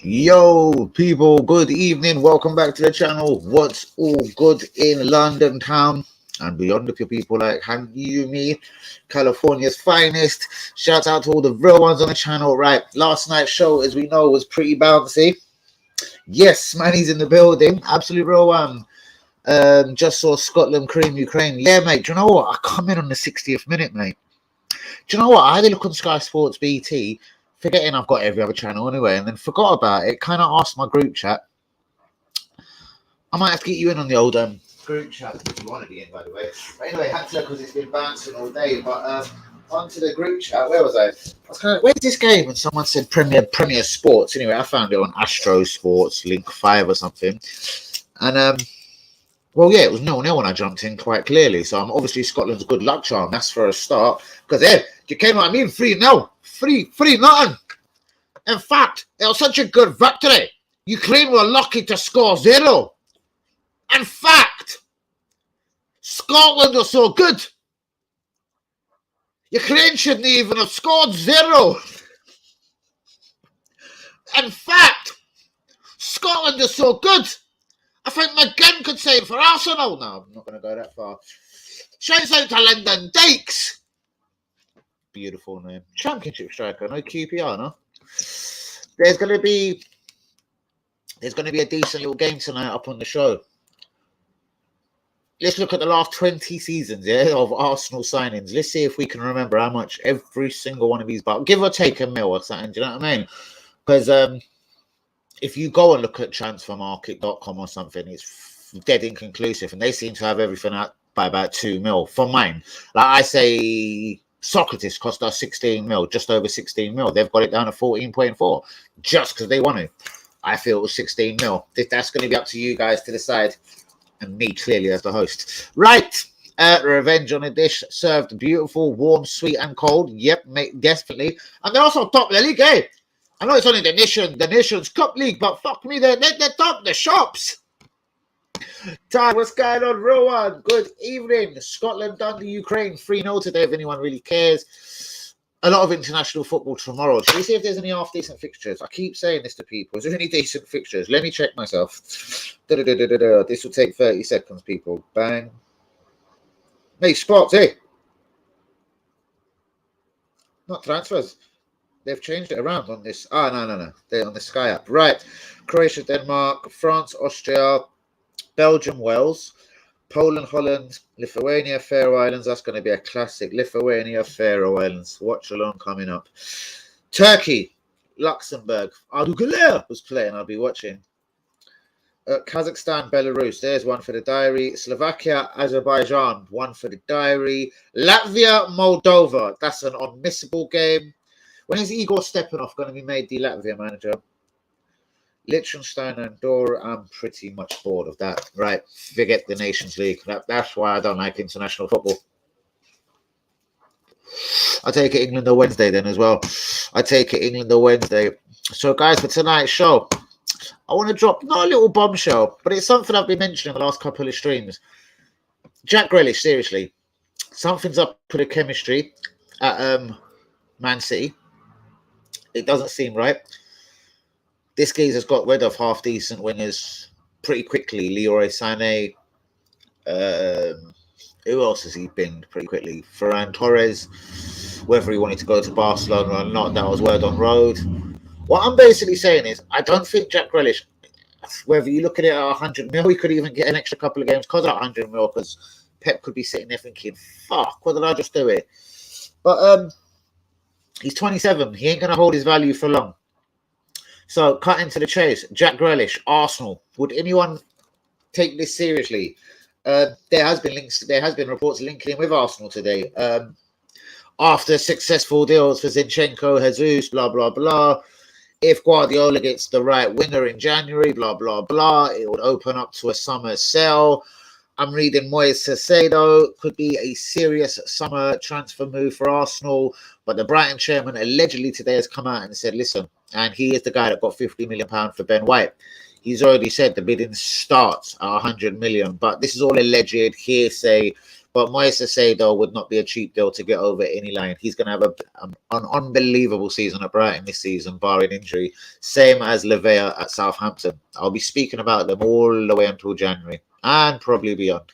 Yo, people, good evening. Welcome back to the channel. What's all good in London town and beyond? If you people like you, me, California's finest. Shout out to all the real ones on the channel. Right, last night's show, as we know, was pretty bouncy. Yes, man, he's in the building. Absolute real one. Just saw Scotland cream Ukraine. Yeah, mate. Do you know what? I come in on the 60th minute, mate. Do you know what? I had a look on Sky Sports BT, forgetting I've got every other channel anyway, and then forgot about it. Kind of asked my group chat. I might have to get you in on the old group chat if you want to be in, by the way. But anyway, had to because it's been bouncing all day. But onto the group chat. Where was I? I was kind of, where's this game? And someone said Premier Sports. Anyway, I found it on Astro Sports, Link 5 or something. And well, yeah, it was 0-0 when I jumped in quite clearly. So I'm obviously Scotland's good luck charm. That's for a start. Because, you came what I mean? 3-0. 3-0. In fact, it was such a good victory. Ukraine were lucky to score 0. In fact, Scotland was so good. Ukraine shouldn't even have scored 0. In fact, Scotland is so good. I think McGinn could say it for Arsenal. No, I'm not going to go that far. Shouts out to Lyndon Dykes. Beautiful name. Championship striker, no QPR, no? There's going to be a decent little game tonight up on the show. Let's look at the last 20 seasons, of Arsenal signings. Let's see if we can remember how much every single one of these, but give or take a mil or something. Do you know what I mean? Because if you go and look at transfermarket.com or something, it's dead inconclusive, and they seem to have everything out by about 2 mil. For mine, like I say, Socrates cost us 16 mil, just over 16 mil. They've got it down to 14.4 just because they want to. I feel it was 16 mil. That's going to be up to you guys to decide, and me clearly as the host. Right. Revenge on a dish, served beautiful, warm, sweet, and cold. Yep, mate, definitely. And they're also top of the league, eh? I know it's only the Nations Cup League, but fuck me, they're top the shops. Ty, what's going on, Rowan? Good evening. Scotland done the Ukraine 3-0 today, if anyone really cares. A lot of international football tomorrow. Should we see if there's any half-decent fixtures? I keep saying this to people. Is there any decent fixtures? Let me check myself. This will take 30 seconds, people. Bang. Hey, spots, eh? Not transfers. They've changed it around on this. No. They're on the Sky app. Right. Croatia, Denmark, France, Austria, Belgium, Wales, Poland, Holland, Lithuania, Faroe Islands. That's going to be a classic. Lithuania, Faroe Islands. Watch along coming up. Turkey, Luxembourg. Adugaler was playing. I'll be watching. Kazakhstan, Belarus. There's one for the diary. Slovakia, Azerbaijan. One for the diary. Latvia, Moldova. That's an unmissable game. When is Igor Stepanov going to be made the Latvia manager? Liechtenstein and Andorra, I'm pretty much bored of that. Right, forget the Nations League. That's why I don't like international football. I take it England or Wednesday then as well. I take it England or Wednesday. So, guys, for tonight's show, I want to drop, not a little bombshell, but it's something I've been mentioning the last couple of streams. Jack Grealish, seriously. Something's up with the chemistry at Man City. It doesn't seem right. This geezer's got rid of half-decent wingers pretty quickly. Leroy Sané. Who else has he been pretty quickly? Ferran Torres. Whether he wanted to go to Barcelona or not, that was word on road. What I'm basically saying is, I don't think Jack Grealish, whether you look at it at 100 mil, he could even get an extra couple of games because at 100 mil, because Pep could be sitting there thinking, fuck, what did I just do it? But he's 27. He ain't going to hold his value for long. So, cut into the chase. Jack Grealish, Arsenal. Would anyone take this seriously? There has been reports linking him with Arsenal today. After successful deals for Zinchenko, Jesus, blah, blah, blah. If Guardiola gets the right winger in January, blah, blah, blah, it would open up to a summer sell. I'm reading Moyes Caicedo could be a serious summer transfer move for Arsenal, but the Brighton chairman allegedly today has come out and said, listen, and he is the guy that got £50 million for Ben White. He's already said the bidding starts at 100 million, but this is all alleged hearsay. But Moises Caicedo would not be a cheap deal to get over any line. He's going to have an unbelievable season at Brighton this season, barring injury. Same as Levea at Southampton. I'll be speaking about them all the way until January and probably beyond.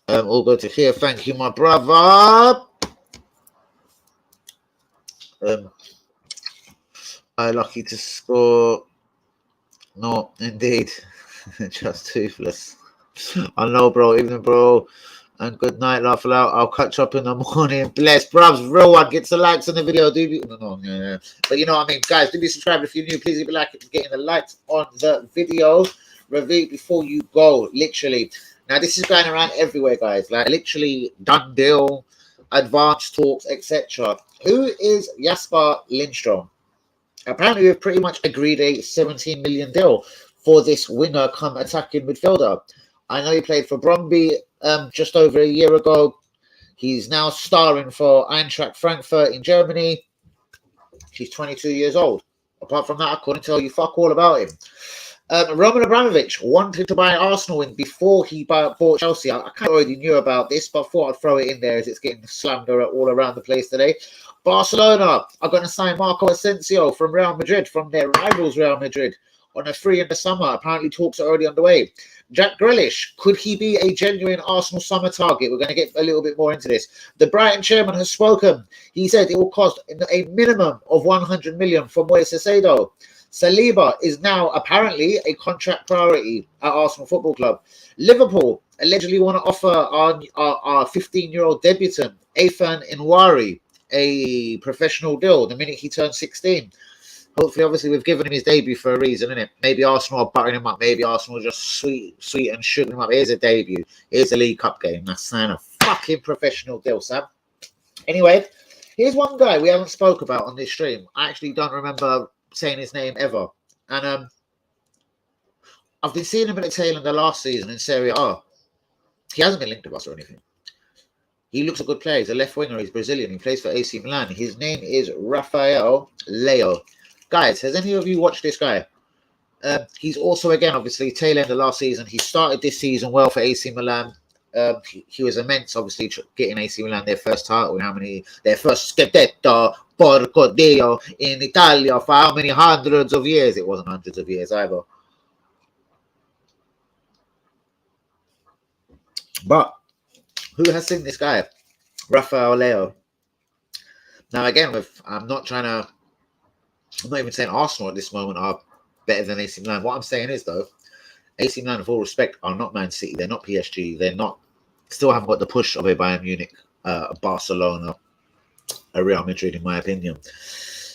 All good to hear. Thank you, my brother. Lucky to score. No, indeed. Just toothless. I know, bro. Evening, bro. And good night, laugh loud. I'll catch up in the morning. Bless, bruvs. Real one. Get some likes on the video. No. But you know what I mean, guys. Do be subscribed if you're new. Please, if you like it, getting the likes on the video. Review before you go. Literally. Now, this is going around everywhere, guys. Like, literally, done deal, advanced talks, etc. Who is Jesper Lindstrom? Apparently, we've pretty much agreed a 17 million deal for this winger come attacking midfielder. I know he played for Brøndby just over a year ago. He's now starring for Eintracht Frankfurt in Germany. He's 22 years old. Apart from that, I couldn't tell you fuck all about him. Roman Abramovich wanted to buy Arsenal before he bought Chelsea. I kind of already knew about this, but I thought I'd throw it in there as it's getting slammed all around the place today. Barcelona are going to sign Marco Asensio from Real Madrid, from their rivals Real Madrid, on a free in the summer. Apparently talks are already underway. Jack Grealish, could he be a genuine Arsenal summer target? We're going to get a little bit more into this. The Brighton chairman has spoken. He said it will cost a minimum of 100 million for Moises Caicedo. Saliba is now apparently a contract priority at Arsenal Football Club. Liverpool allegedly want to offer our 15-year-old debutant, Ethan Nwaneri, a professional deal the minute he turns 16. Hopefully, obviously, we've given him his debut for a reason, innit? Maybe Arsenal are buttering him up. Maybe Arsenal are just sweet and sugaring him up. Here's a debut. Here's a League Cup game. That's a fucking professional deal, Sam. Anyway, here's one guy we haven't spoke about on this stream. I actually don't remember saying his name ever. And I've been seeing him at the tail end of last season in Serie A. He hasn't been linked to us or anything. He looks a good player. He's a left winger. He's Brazilian. He plays for AC Milan. His name is Rafael Leão. Guys, has any of you watched this guy? He's also, again, obviously, tail end of last season. He started this season well for AC Milan. He was immense, obviously, getting AC Milan their first title. Their first Scudetto, porco Dio, in Italia for how many hundreds of years? It wasn't hundreds of years either. But who has seen this guy? Rafael Leão. Now, again, I'm not even saying Arsenal at this moment are better than AC Milan. What I'm saying is, though, AC Milan, with all respect, are not Man City. They're not PSG. They're not. Still haven't got the push of a Bayern Munich, a Barcelona, a Real Madrid, in my opinion.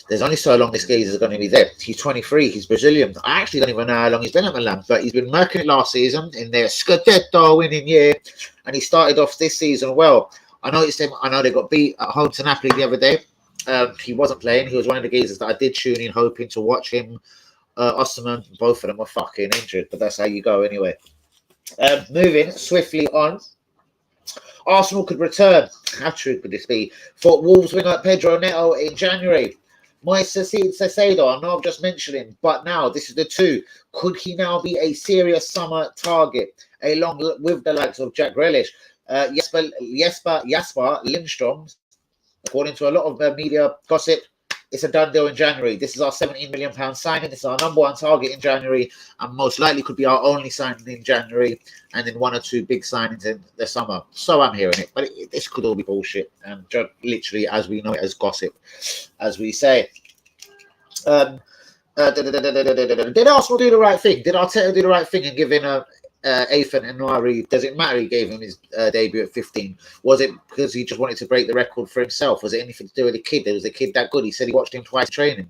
There's only so long this geezer is going to be there. He's 23. He's Brazilian. I actually don't even know how long he's been at Milan, but he's been murking it last season in their Scudetto winning year, and he started off this season well. I noticed him. I know they got beat at home to Napoli the other day. He wasn't playing. He was one of the geezers that I did tune in, hoping to watch him. Osimhen, both of them were fucking injured, but that's how you go anyway. Moving swiftly on. Arsenal could return. How true could this be? For Wolves winger Pedro Neto in January. Moises Caicedo, I know I've just mentioned him, but now this is the two. Could he now be a serious summer target, along with the likes of Jack Grealish? Jesper Lindstrom, according to a lot of media gossip, it's a done deal in January. This is our £17 million signing. This is our number one target in January, and most likely could be our only signing in January, and then one or two big signings in the summer. So I'm hearing it, but this could all be bullshit, and literally, as we know it, as gossip, as we say. Did Arsenal do the right thing? Did Arteta do the right thing in giving Ethan Nwaneri? Does it matter he gave him his debut at 15? Was it because he just wanted to break the record for himself? Was it anything to do with the kid? Was the kid that good? He said he watched him twice training.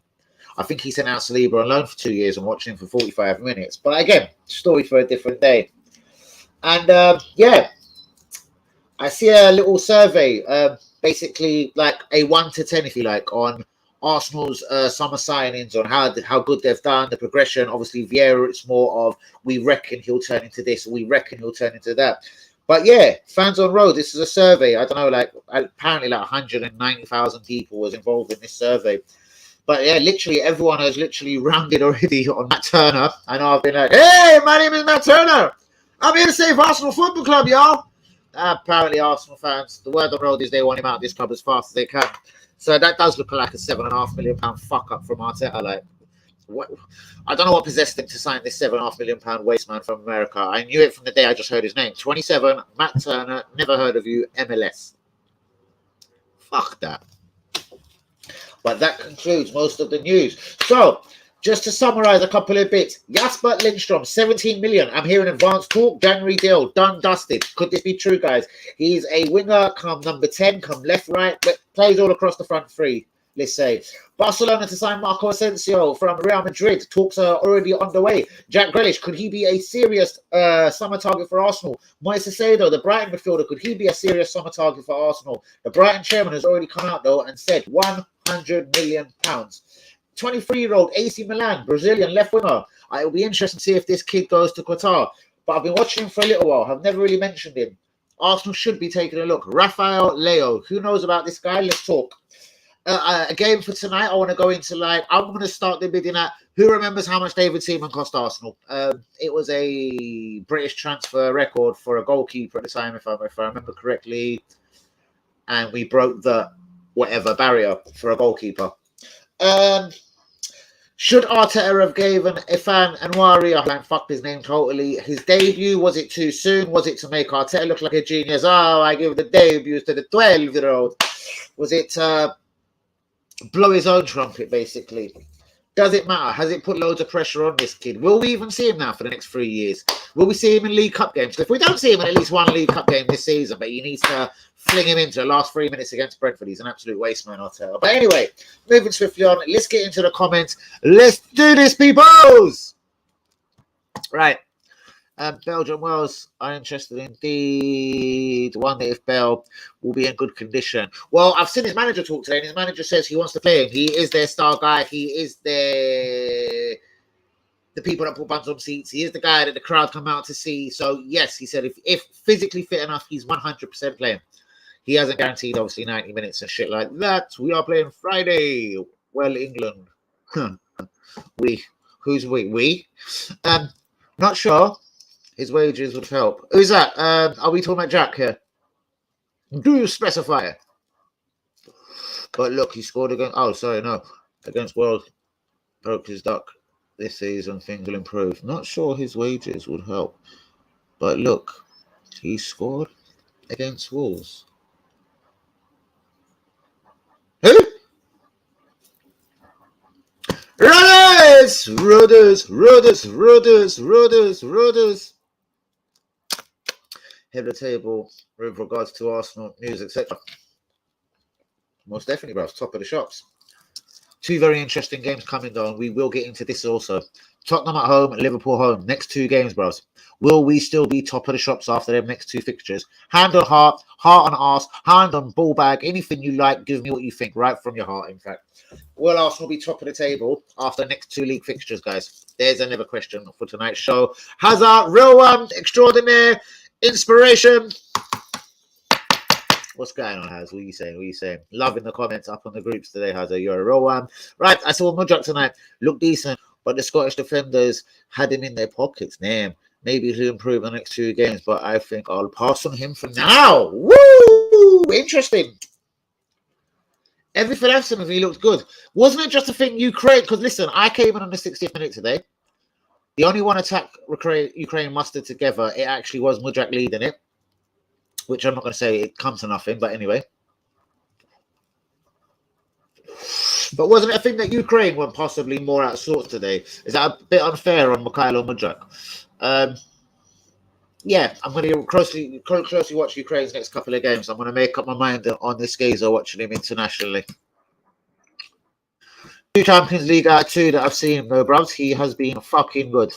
I think he sent out Saliba on loan for 2 years and watched him for 45 minutes. But again, story for a different day. And yeah, I see a little survey, basically like a 1 to 10, if you like, on Arsenal's summer signings, on how good they've done, the progression. Obviously, Vieira, it's more of, we reckon he'll turn into this, we reckon he'll turn into that. But yeah, Fans on Road, this is a survey. I don't know, like apparently like 190,000 people was involved in this survey. But yeah, literally everyone has literally rounded already on Matt Turner. I know I've been like, hey, my name is Matt Turner. I'm here to save Arsenal Football Club, y'all. Apparently, Arsenal fans, the word on the road is they want him out of this club as fast as they can. So that does look like a £7.5 million fuck up from Arteta. Like, what? I don't know what possessed him to sign this £7.5 million waste man from America. I knew it from the day I just heard his name. 27, Matt Turner, never heard of you, MLS. Fuck that. But that concludes most of the news. So, just to summarize a couple of bits, Jasper Lindstrom, 17 million. I'm hearing advanced talk. January deal, done, dusted. Could this be true, guys? He's a winger, come number 10, come left, right, but plays all across the front three, let's say. Barcelona to sign Marco Asensio from Real Madrid. Talks are already underway. Jack Grealish, could he be a serious summer target for Arsenal? Moises Caicedo, the Brighton midfielder, could he be a serious summer target for Arsenal? The Brighton chairman has already come out, though, and said £100 million. 23-year-old AC Milan, Brazilian left winger. It will be interesting to see if this kid goes to Qatar. But I've been watching him for a little while. I've never really mentioned him. Arsenal should be taking a look. Rafael Leo. Who knows about this guy? Let's talk. A game for tonight, I want to go into I'm going to start the bidding at who remembers how much David Seaman cost Arsenal. It was a British transfer record for a goalkeeper at the time, if I remember correctly. And we broke the barrier for a goalkeeper. Should Arteta have given Ifan Anwari, I fucked his name totally, his debut? Was it too soon? Was it to make Arteta look like a genius? Oh, I give the debuts to the 12-year-old. Was it blow his own trumpet, basically? Does it matter? Has it put loads of pressure on this kid? Will we even see him now for the next 3 years? Will we see him in League Cup games? If we don't see him in at least one League Cup game this season, but he needs to fling him into the last 3 minutes against Brentford. He's an absolute waste man, I'll tell. But anyway, moving swiftly on, let's get into the comments. Let's do this, peoples! Right. Belgium Wales are interested indeed. Wonder if Bell will be in good condition. Well, I've seen his manager talk today, and his manager says he wants to play him. He is their star guy. He is the people that put buns on seats. He is the guy that the crowd come out to see. So, yes, he said if physically fit enough, he's 100% playing. He hasn't guaranteed, obviously, 90 minutes and shit like that. We are playing Friday. Well, England. We. Who's we? We? Not sure. His wages would help. Who's that? Are we talking about Jack here? Do you specify? But look, he scored against... Oh, sorry, no. Against Wales. Broke his duck. This season, things will improve. Not sure his wages would help. But look, he scored against Wolves. Who? Rudders! Head of the table with regards to Arsenal news, etc. Most definitely, bro. Top of the shops. Two very interesting games coming down. We will get into this also. Tottenham at home, Liverpool home. Next two games, bros. Will we still be top of the shops after them next two fixtures? Hand on heart, heart on arse, hand on ball bag. Anything you like, give me what you think, right from your heart, in fact. Will Arsenal be top of the table after the next two league fixtures, guys? There's another question for tonight's show. Hazard, real one, extraordinaire, inspiration. What's going on, Haz? What are you saying? What are you saying? Loving the comments up on the groups today, Hazard. You're a real one. Right, I saw Mudryk tonight. Looked decent, but the Scottish defenders had him in their pockets. Damn. Maybe he'll improve in the next two games, but I think I'll pass on him for now. Woo! Interesting. Everything else in he looked good. Wasn't it just a thing Ukraine? Because listen, I came in on the 60th minute today. The only one attack Ukraine mustered together, it actually was Mudryk leading it. Which I'm not going to say it comes to nothing, but anyway. But wasn't it a thing that Ukraine were possibly more out of sorts today? Is that a bit unfair on Mikhailo Mudryk? Yeah, I'm going to closely watch Ukraine's next couple of games. I'm going to make up my mind on this Gazer watching him internationally. 2 Champions League out of 2 that I've seen him, though, bros. He has been fucking good.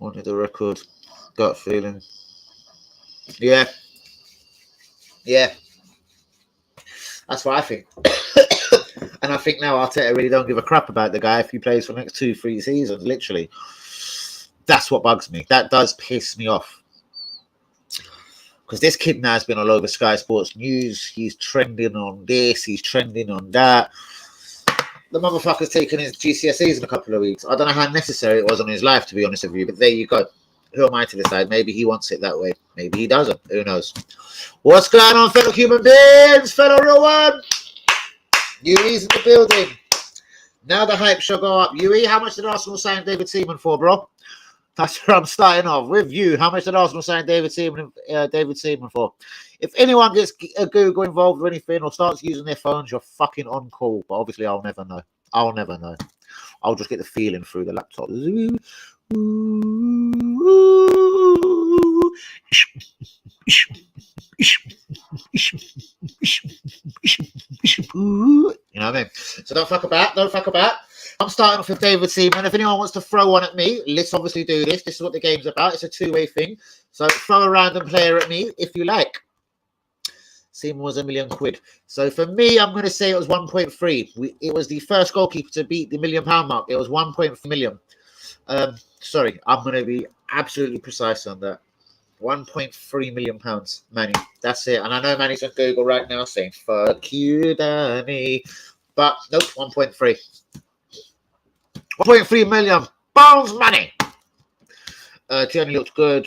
Wanted the record. Gut feeling. Yeah. That's what I think. And I think now Arteta really don't give a crap about the guy if he plays for the next 2-3 seasons, literally. That's what bugs me. That does piss me off. Because this kid now has been all over Sky Sports News. He's trending on this. He's trending on that. The motherfucker's taken his GCSEs in a couple of weeks. I don't know how necessary it was on his life, to be honest with you, but there you go. Who am I to decide? Maybe he wants it that way. Maybe he doesn't. Who knows? What's going on, fellow human beings? Fellow real one? Yui's in the building. Now the hype shall go up. Yui, how much did Arsenal sign David Seaman for, bro? That's where I'm starting off with you. How much did Arsenal sign David Seaman for? If anyone gets a Google involved or anything or starts using their phones, you're fucking on call. But obviously, I'll never know. I'll just get the feeling through the laptop. You know what I mean? So don't fuck about. I'm starting off with David Seaman. If anyone wants to throw one at me, let's obviously do this. This is what the game's about. It's a two-way thing. So throw a random player at me if you like. Seaman was £1 million. So for me, I'm going to say it was 1.3. It was the first goalkeeper to beat the £1 million mark. It was 1.3 million. Sorry, I'm going to be absolutely precise on that. £1.3 million, Manny. That's it. And I know Manny's on Google right now saying, fuck you, Danny. But nope, 1.3. 1.3 million pounds money. Tierney looked good.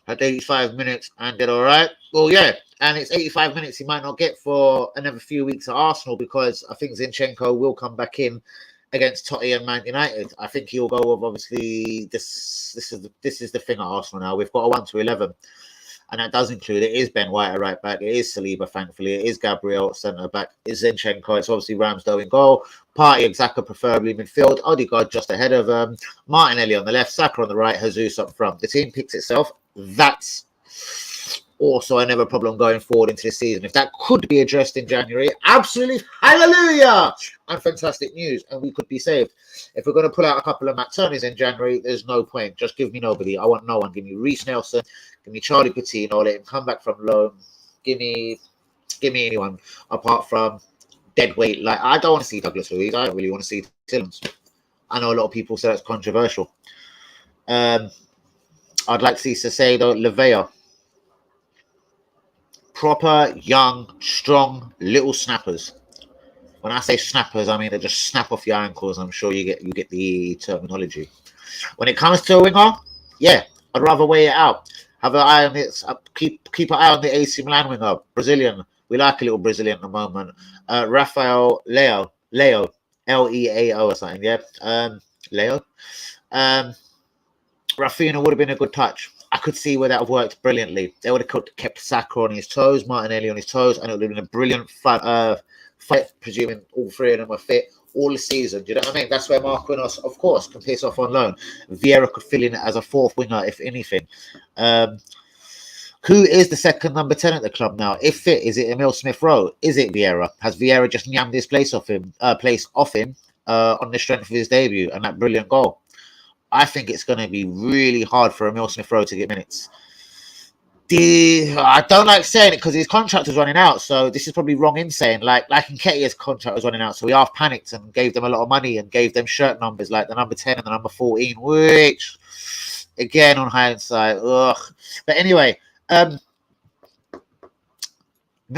Had 85 minutes and did all right. Well, yeah. And it's 85 minutes he might not get for another few weeks at Arsenal because I think Zinchenko will come back in against Totti and Man United. I think he'll go with obviously this is the thing at Arsenal now. We've got a 1 to 11. And that does include it is Ben White at right back, it is Saliba, thankfully, it is Gabriel at centre back, it's Zinchenko, it's obviously Ramsdale in goal, Partey, Xhaka preferably midfield, Odegaard just ahead of Martinelli on the left, Saka on the right, Jesus up front. The team picks itself. That's also another problem going forward into the season. If that could be addressed in January, absolutely hallelujah and fantastic news, and we could be saved. If we're going to pull out a couple of Matt Turners in January, there's no point. Just give me nobody. I want no one. Give me Reece Nelson, give me Charlie Coutinho, let him come back from loan. Give me anyone apart from deadweight. Like, I don't want to see Douglas Luiz. I don't really want to see Tillmans. I know a lot of people say that's controversial. I'd like to see Caicedo, Lavea. Proper, young, strong, little snappers. When I say snappers, I mean they just snap off your ankles. I'm sure you get the terminology. When it comes to a winger, yeah, I'd rather weigh it out. Have an eye on it. Keep an eye on the AC Milan winger, Brazilian. We like a little Brazilian at the moment. Rafael Leo, Leao or something. Yeah, Leo. Rafinha would have been a good touch. I could see where that would have worked brilliantly. They would have kept Saka on his toes, Martinelli on his toes, and it would have been a brilliant fight, presuming all three of them are fit all the season. Do you know what I mean? That's where Marquinhos, of course, can piss off on loan. Vieira could fill in as a fourth winger, if anything. Who is the second number 10 at the club now? If fit, is it Emil Smith-Rowe? Is it Vieira? Has Vieira just yammed his place off him on the strength of his debut and that brilliant goal? I think it's going to be really hard for Emil Smith-Rowe to get minutes. I don't like saying it because his contract was running out, so this is probably wrong in saying. Like Nketiah's contract was running out, so we half panicked and gave them a lot of money and gave them shirt numbers like the number 10 and the number 14, which, again, on hindsight, ugh. But anyway, Emil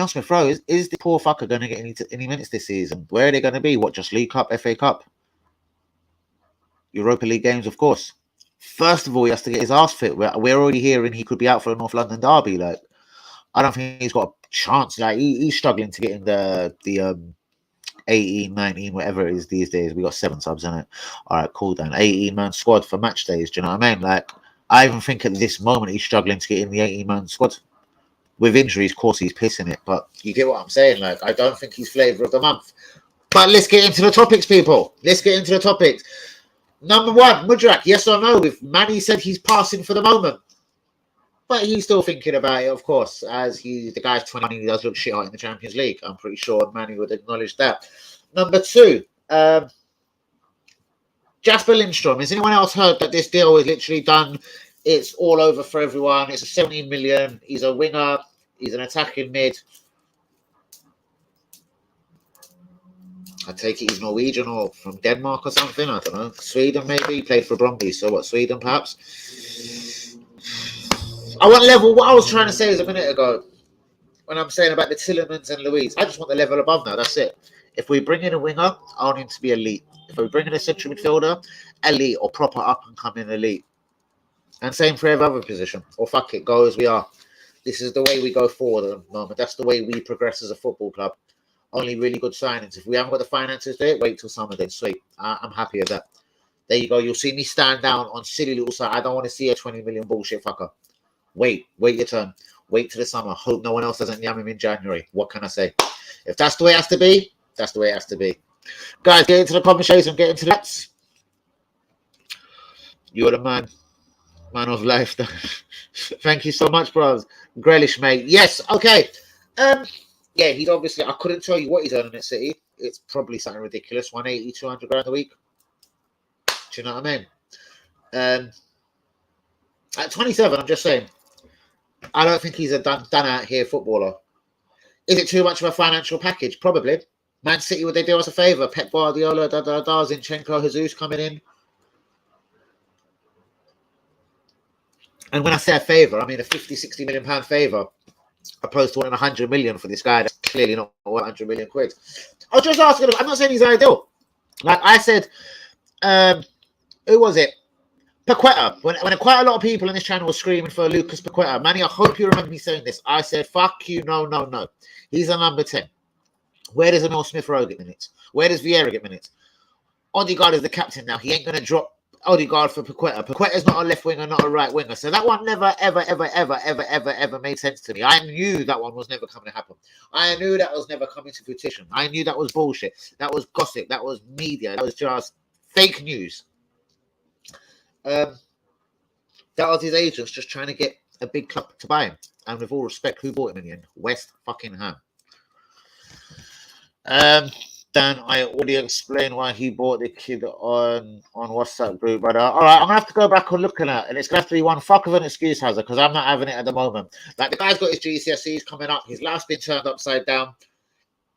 Smith-Rowe, is the poor fucker going to get any minutes this season? Where are they going to be? What, just League Cup, FA Cup? Europa League games, of course. First of all, he has to get his ass fit. We're already hearing he could be out for the North London derby. Like, I don't think he's got a chance. Like, he's struggling to get in the 18, 19, whatever it is these days. We got 7 subs in it. All right, cool then. 18-man squad for match days. Do you know what I mean? Like, I even think at this moment he's struggling to get in the 18-man squad. With injuries, of course, he's pissing it. But you get what I'm saying? Like, I don't think he's flavour of the month. But let's get into the topics, people. Let's get into the topics. Number 1, Mudryk, yes or no? If Manny said he's passing for the moment. But he's still thinking about it, of course, as the guy's 21 and he does look shit hot in the Champions League. I'm pretty sure Manny would acknowledge that. Number 2, Jasper Lindstrom. Has anyone else heard that this deal is literally done? It's all over for everyone. It's a 17 million. He's a winger. He's an attacking mid. I take it he's Norwegian or from Denmark or something. I don't know. Sweden, maybe. He played for Brøndby. So what, Sweden, perhaps? I want level. What I was trying to say is a minute ago when I'm saying about the Tielemans and Luiz. I just want the level above now. That's it. If we bring in a winger, I want him to be elite. If we bring in a central midfielder, elite or proper up-and-coming elite. And same for every other position. Or fuck it, go as we are. This is the way we go forward at the moment. That's the way we progress as a football club. Only really good signings. If we haven't got the finances to it, wait till summer then. Sweet. I'm happy with that. There you go. You'll see me stand down on silly little side. I don't want to see a 20 million bullshit fucker. Wait your turn. Wait till the summer. Hope no one else doesn't yam him in January. What can I say? If that's the way it has to be, that's the way it has to be. Guys, get into the conversation. Get into that. You're the man. Man of life. Thank you so much, bros. Grealish, mate. Yes, okay. Yeah, he's obviously, I couldn't tell you what he's earning at City. It's probably something ridiculous. 180, 200 grand a week. Do you know what I mean? At 27, I'm just saying, I don't think he's a done out here footballer. Is it too much of a financial package? Probably. Man City, would they do us a favour? Pep Guardiola, Zinchenko, Jesus coming in. And when I say a favour, I mean a 50, 60 million pound favour, opposed to wanting 100 million for this guy that's clearly not 100 million quid. I was just asking him, I'm not saying he's ideal. Like I said, who was it? Paqueta. When quite a lot of people in this channel were screaming for Lucas Paqueta, Manny, I hope you remember me saying this. I said, fuck you, no. He's a number 10. Where does Emil Smith-Rowe get minutes? Where does Vieira get minutes? Odegaard is the captain now. He ain't going to drop Odegaard for Paqueta. Paqueta's not a left winger, not a right winger. So that one never, ever made sense to me. I knew that one was never coming to happen. I knew that was never coming to fruition. I knew that was bullshit. That was gossip. That was media. That was just fake news. That was his agents just trying to get a big club to buy him. And with all respect, who bought him in the end? West fucking Ham. Dan, I already explained why he bought the kid on WhatsApp group, brother. All right, I'm gonna have to go back and look at it, and it's gonna have to be one fuck of an excuse, Hazard, because I'm not having it at the moment. Like the guy's got his GCSEs coming up, his life's been turned upside down.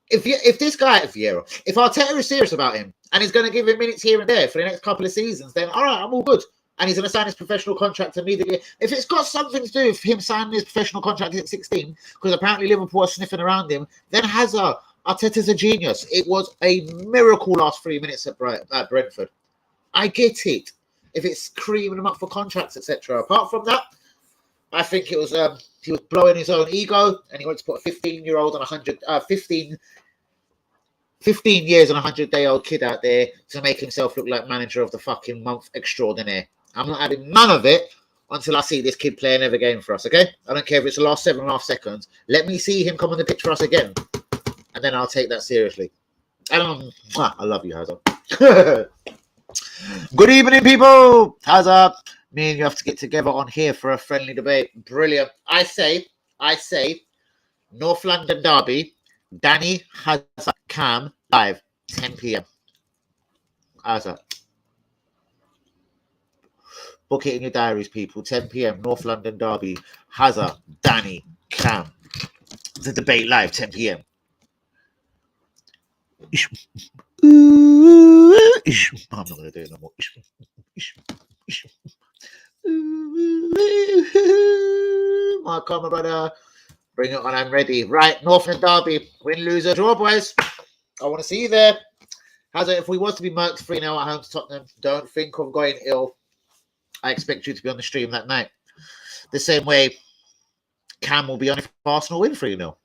If this guy, Vieira, if Arteta is serious about him and he's gonna give him minutes here and there for the next couple of seasons, then all right, I'm all good. And he's going to sign his professional contract immediately. If it's got something to do with him signing his professional contract at 16, because apparently Liverpool are sniffing around him, then Hazard, Arteta's a genius. It was a miracle last 3 minutes at Brentford. I get it. If it's creaming him up for contracts, etc. Apart from that, I think it was he was blowing his own ego, and he wanted to put a 15-year-old on 15 years and a 100-day-old kid out there to make himself look like manager of the fucking month extraordinaire. I'm not having none of it until I see this kid play another game for us, okay? I don't care if it's the last 7.5 seconds. Let me see him come on the pitch for us again, and then I'll take that seriously. And I love you, Hazard. Good evening, people. Hazard, me and you have to get together on here for a friendly debate. Brilliant. I say, North London derby, Danny, Hazard, Cam, live, 10 p.m. Hazard. Book it in your diaries, people. 10 p.m. North London derby. Hazard, Danny, Cam. The debate live, 10 p.m. I'm not going to do it no more. My karma, brother. Bring it on. I'm ready. Right, North London derby. Win, lose, or draw, boys. I want to see you there. Hazard, if we was to be murked 3-0 at home to Tottenham, don't think of going ill. I expect you to be on the stream that night. The same way Cam will be on if Arsenal win 3-0.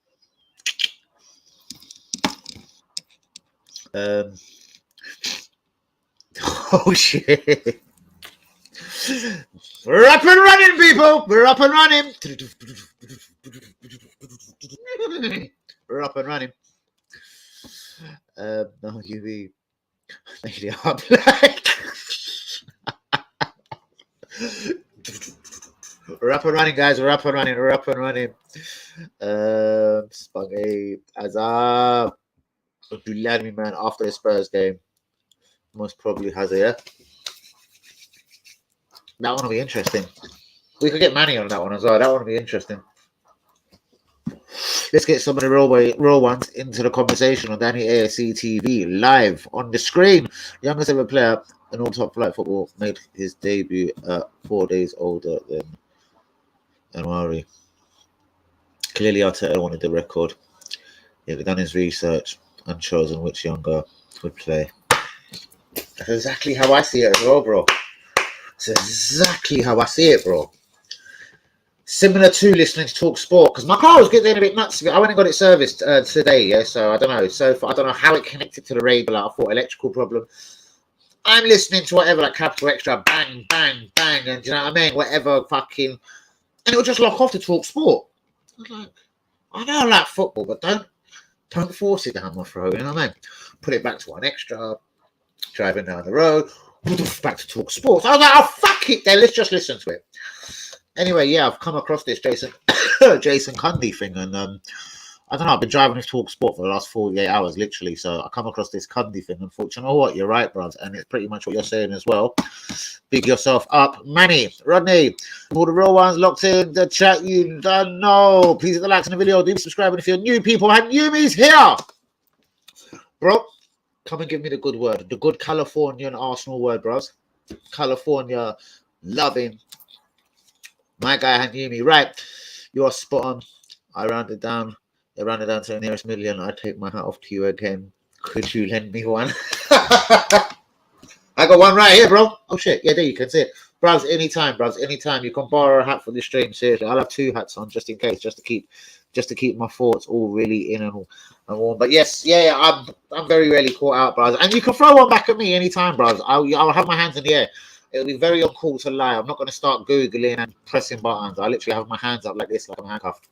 Oh, shit. We're up and running, people. We're up and running. We're up and running. No, you be maybe up like. We're up and running, guys. We're up and running. We're up and running. Spaghetti Azar. You led me, man, after the Spurs game. Most probably has it, yeah? That one will be interesting. We could get Manny on that one as well. That one will be interesting. Let's get some of the real ones into the conversation on Danny ASC TV live on the screen. Youngest ever player in all top flight football made his debut at 4 days older than Anwari. Clearly, Arteta wanted the record. He'd done his research and chosen which younger would play. That's exactly how I see it as well, bro. It's exactly how I see it, bro. Similar to listening to Talk Sport, because my car was getting a bit nuts. I went and got it serviced today, yeah. So I don't know. So I don't know how it connected to the radio. Like, I thought electrical problem. I'm listening to whatever, like Capital Extra, bang, bang, bang, and do you know what I mean? Whatever, fucking, and it would just lock off to Talk Sport. I was like, I know I like football, but don't force it down my throat. You know what I mean? Put it back to 1Extra. Driving down the road, back to Talk Sports. I was like, oh, fuck it then, let's just listen to it. Anyway, yeah, I've come across this Jason Cundy thing, and I don't know, I've been driving this Talk Sport for the last 48 hours, literally, so I come across this Cundy thing and thought, you know what, you're right, bruv, and it's pretty much what you're saying as well. Big yourself up. Manny, Rodney, all the real ones locked in the chat, you don't know. Please hit the likes on the video, do subscribe, and if you're new people, and Yumi's here, bro. Come and give me the good word, the good Californian Arsenal word, bros. California loving. My guy Hanyumi, right? You are spot on. I rounded down. I rounded down to the nearest million. I take my hat off to you again. Could you lend me one? I got one right here, bro. Oh shit, yeah, there you can see it, bros. Anytime, bros. Anytime you can borrow a hat for this stream. Seriously, I'll have 2 hats on just in case, just to keep my thoughts all really in and warm. But yes, yeah, I'm very rarely caught out, bros. And you can throw one back at me anytime, bros. I'll have my hands in the air. It'll be very uncool to lie. I'm not going to start Googling and pressing buttons. I literally have my hands up like this, like I'm handcuffed.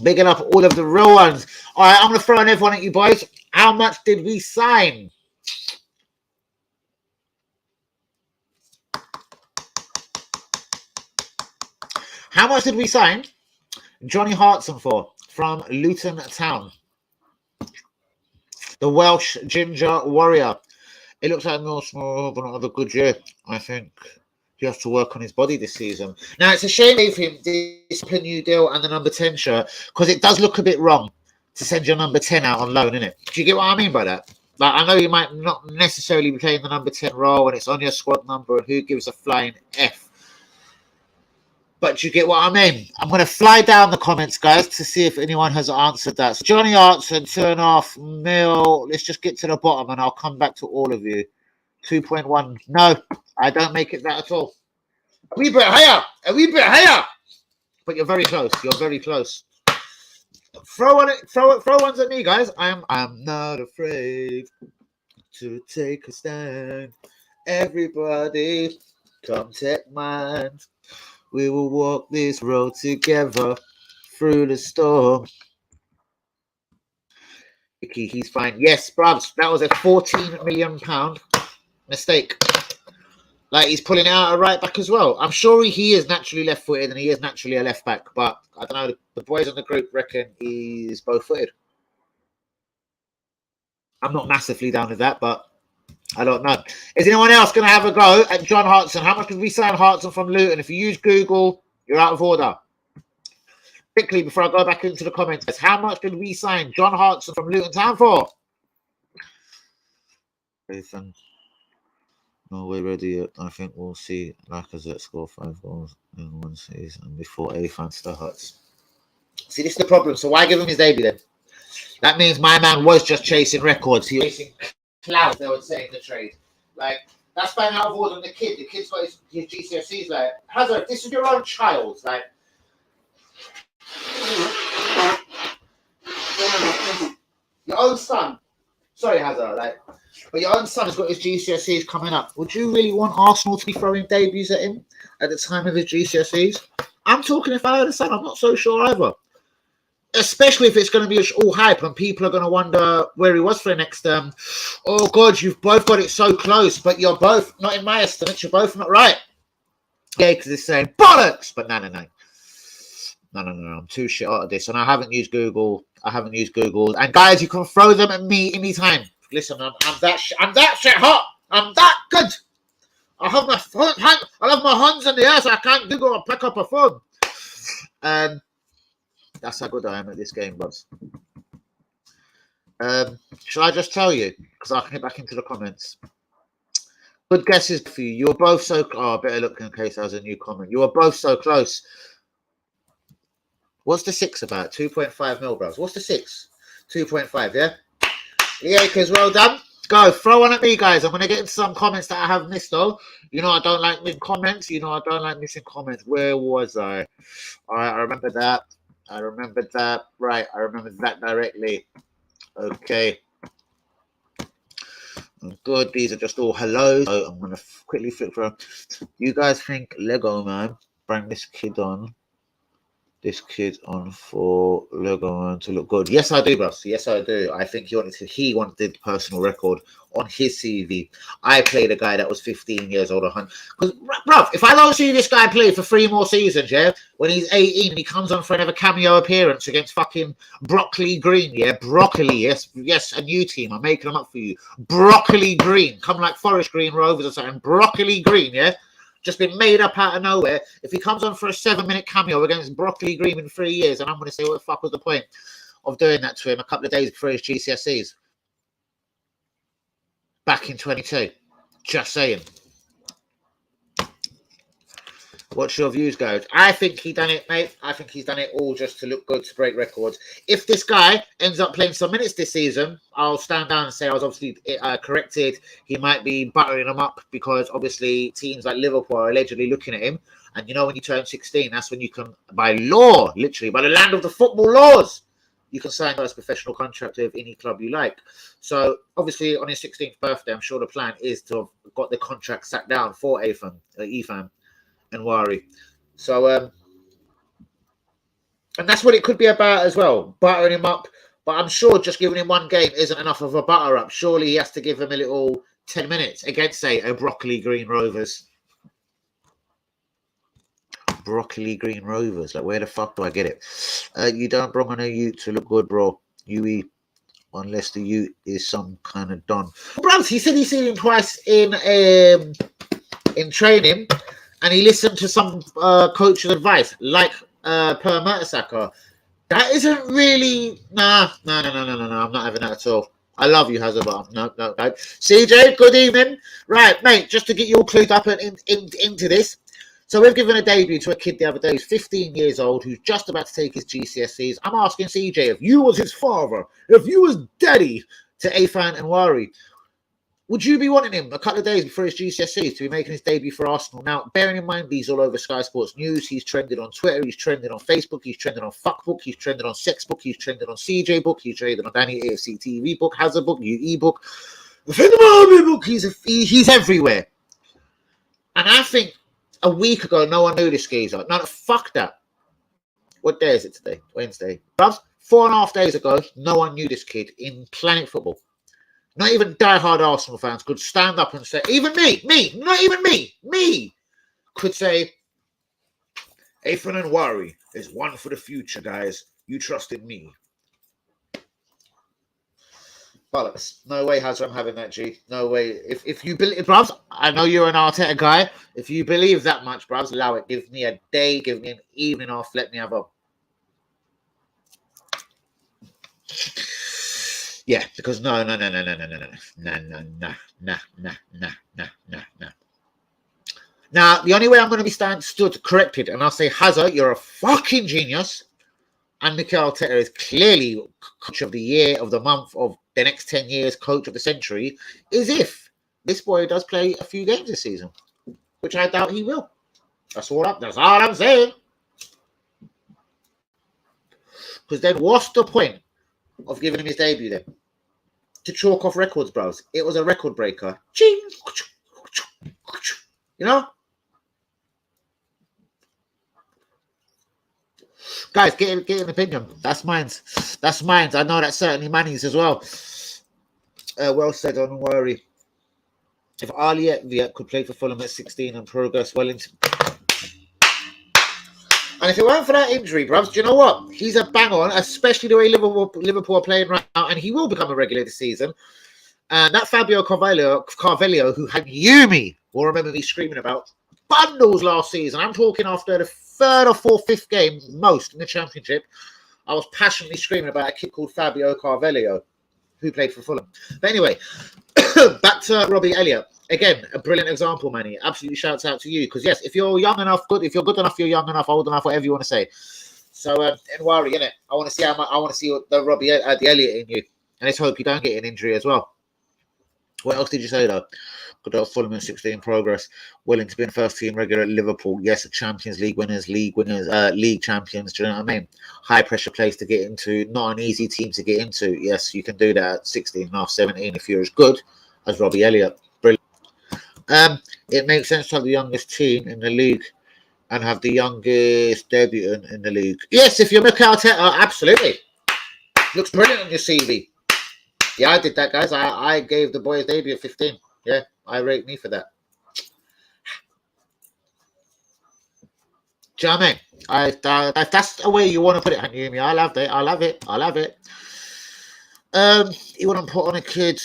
Bigging up all of the real ones. All right, I'm going to throw an everyone at you boys. How much did we sign? How much did we sign Johnny Hartson for from Luton Town? The Welsh Ginger Warrior. It looks like Mill Small, but not have a good year. I think he has to work on his body this season. Now, it's a shame for him this new deal and the number 10 shirt, because it does look a bit wrong to send your number 10 out on loan, innit? Do you get what I mean by that? Like, I know you might not necessarily be playing the number 10 role and it's on your squad number and who gives a flying F. But you get what I mean? I'm going to fly down the comments, guys, to see if anyone has answered that. So Johnny Hartson, 2.5 mil. Let's just get to the bottom and I'll come back to all of you. 2.1. No, I don't make it that at all. A wee bit higher. A wee bit higher. But you're very close. You're very close. Throw ones at me, guys. I'm not afraid to take a stand. Everybody, come take mine. We will walk this road together through the storm. Icky, he's fine. Yes, bruvs, that was a £14 million mistake. Like, he's pulling out a right back as well. I'm sure he is naturally left-footed and he is naturally a left back, but I don't know. The boys on the group reckon he's both-footed. I'm not massively down with that, but I don't know. Is anyone else going to have a go at John Hartson? How much did we sign Hartson from Luton? If you use Google, you're out of order. Quickly, before I go back into the comments, how much did we sign John Hartson from Luton Town for? Ethan. No, we're ready yet. I think we'll see Lacazette score 5 goals in one season before Ethan starts. See, this is the problem. So why give him his debut then? That means my man was just chasing records. He was chasing clout, they would say in the trade. Like, that's bang out of order on the kid. The kid's got his GCSEs. Like, Hazard, this is your own child. Like, your own son. Sorry, Hazard. Like, but your own son has got his GCSEs coming up. Would you really want Arsenal to be throwing debuts at him at the time of his GCSEs? I'm talking if I had a son, I'm not so sure either. Especially if it's going to be all hype and people are going to wonder where he was for the next term. Oh, God, you've both got it so close, but you're both, not in my estimates, you're both not right. Yeah, because it's saying bollocks, but no. No, I'm too shit out of this. And I haven't used Google. And guys, you can throw them at me anytime. Listen, I'm that shit hot. I'm that good. I have my hands in the air so I can't Google and pick up a phone. That's how good I am at this game, buds. Shall I just tell you? Because I can get back into the comments. Good guesses for you. You were both so... Oh, I better look in case there's a new comment. You were both so close. What's the 6 about? 2.5 mil, bros. What's the 6? 2.5, yeah? Yeah, because well done. Go, throw one at me, guys. I'm going to get into some comments that I have missed, though. You know, I don't like missing comments. Where was I? All right, I remember that. Right, I remember that directly. Okay. Good. These are just all hellos. So I'm going to quickly flip through. You guys think Lego Man bring this kid on for Lego Man to look good? Yes, I do, bros. Yes, I do. I think he wanted personal record on his CV. I played a guy that was 15 years old. Because, bro, if I don't see this guy play for 3 more seasons, yeah, when he's 18 and he comes on for another cameo appearance against fucking Broccoli Green, yeah, Broccoli, yes, a new team. I'm making them up for you. Broccoli Green, come like Forest Green Rovers or something. Broccoli Green, yeah. Just been made up out of nowhere. If he comes on for a 7-minute cameo against Broccoli Green in 3 years, and I'm going to say, what the fuck was the point of doing that to him a couple of days before his GCSEs? Back in 22. Just saying. What's your views, guys? I think he done it, mate. I think he's done it all just to look good, to break records. If this guy ends up playing some minutes this season, I'll stand down and say I was obviously corrected. He might be buttering him up because obviously teams like Liverpool are allegedly looking at him. And you know, when you turn 16, that's when you can, by law, literally, by the land of the football laws, you can sign a professional contract with any club you like. So obviously on his 16th birthday, I'm sure the plan is to have got the contract sat down for Ethan and Wari. So and that's what it could be about as well, buttering him up. But I'm sure just giving him one game isn't enough of a butter up. Surely he has to give him a little 10 minutes against, say, a Broccoli Green Rovers. Broccoli Green Rovers. Like, where the fuck do I get it? You don't bring on a youth to look good, bro. Unless the youth is some kind of don. Bro, he said he's seen him twice in training. And he listened to some coach's advice, like Per Mertesacker. That isn't really... No. I'm not having that at all. I love you, Hazard, but no. CJ, good evening. Right, mate, just to get you all clued up into this. So we've given a debut to a kid the other day who's 15 years old, who's just about to take his GCSEs. I'm asking CJ, if you was his father, if you was daddy to Afan and Wari, would you be wanting him a couple of days before his GCSEs to be making his debut for Arsenal? Now, bearing in mind, he's all over Sky Sports News. He's trended on Twitter. He's trended on Facebook. He's trended on Fuckbook. He's trended on Sexbook. He's trended on CJ Book. He's trended on Danny AFC TV Book, Hazard Book, UE Book, the Army Book. He's everywhere. And I think a week ago, no one knew this geezer. No, fuck that. What day is it today? Wednesday. 4.5 days ago, no one knew this kid in Planet Football. Not even diehard Arsenal fans could stand up and say, even me, could say, Ethan and Wari is one for the future, guys. You trust in me. Bollocks. No way, Hazard, I'm having that, G. No way. If you believe, bruvs, I know you're an Arteta guy. If you believe that much, bruvs, allow it. Give me a day, give me an evening off. Let me have a... Yeah, because no. Now, the only way I'm going to be stood corrected, and I'll say, Hazard, you're a fucking genius, and Mikel Arteta is clearly coach of the year, of the month, of the next 10 years, coach of the century, is if this boy does play a few games this season, which I doubt he will. That's all I'm saying. Because then what's the point of giving him his debut then? To chalk off records, bros. It was a record breaker. Ching! You know? Guys, get an opinion. That's mine. I know that's certainly Manny's as well. Well said, don't worry. If Aliet could play for Fulham at 16 and progress well into... And if it weren't for that injury, bruv, do you know what? He's a bang on, especially the way Liverpool are playing right now, and he will become a regular this season. And that Fabio Carvalho, who had Yumi, will remember me screaming about bundles last season. I'm talking after the 3rd or 4th, 5th game, most in the Championship. I was passionately screaming about a kid called Fabio Carvalho, who played for Fulham. But anyway, back to Robbie Elliott. Again, a brilliant example, Manny. Absolutely shouts out to you. Because, yes, if you're young enough, if you're good enough, you're young enough, old enough, whatever you want to say. So, and worry, innit? I want to see the Robbie the Elliott in you. And let's hope you don't get an injury as well. What else did you say though? Goodell, Fulham in 16 progress, willing to be in first team regular at Liverpool. Yes, Champions League winners, league champions. Do you know what I mean? High pressure place to get into, not an easy team to get into. Yes, you can do that at 16 and a half, 17 if you're as good as Robbie Elliott. Brilliant. It makes sense to have the youngest team in the league and have the youngest debutant in the league. Yes, if you're Mikel Arteta, absolutely. Looks brilliant on your CV. Yeah, I did that, guys. I gave the boys debut at 15. Yeah, I rate me for that. Do you know what I mean? If that's the way you want to put it, Hanumi, I love it. I love it. I love it. He wouldn't put on a kid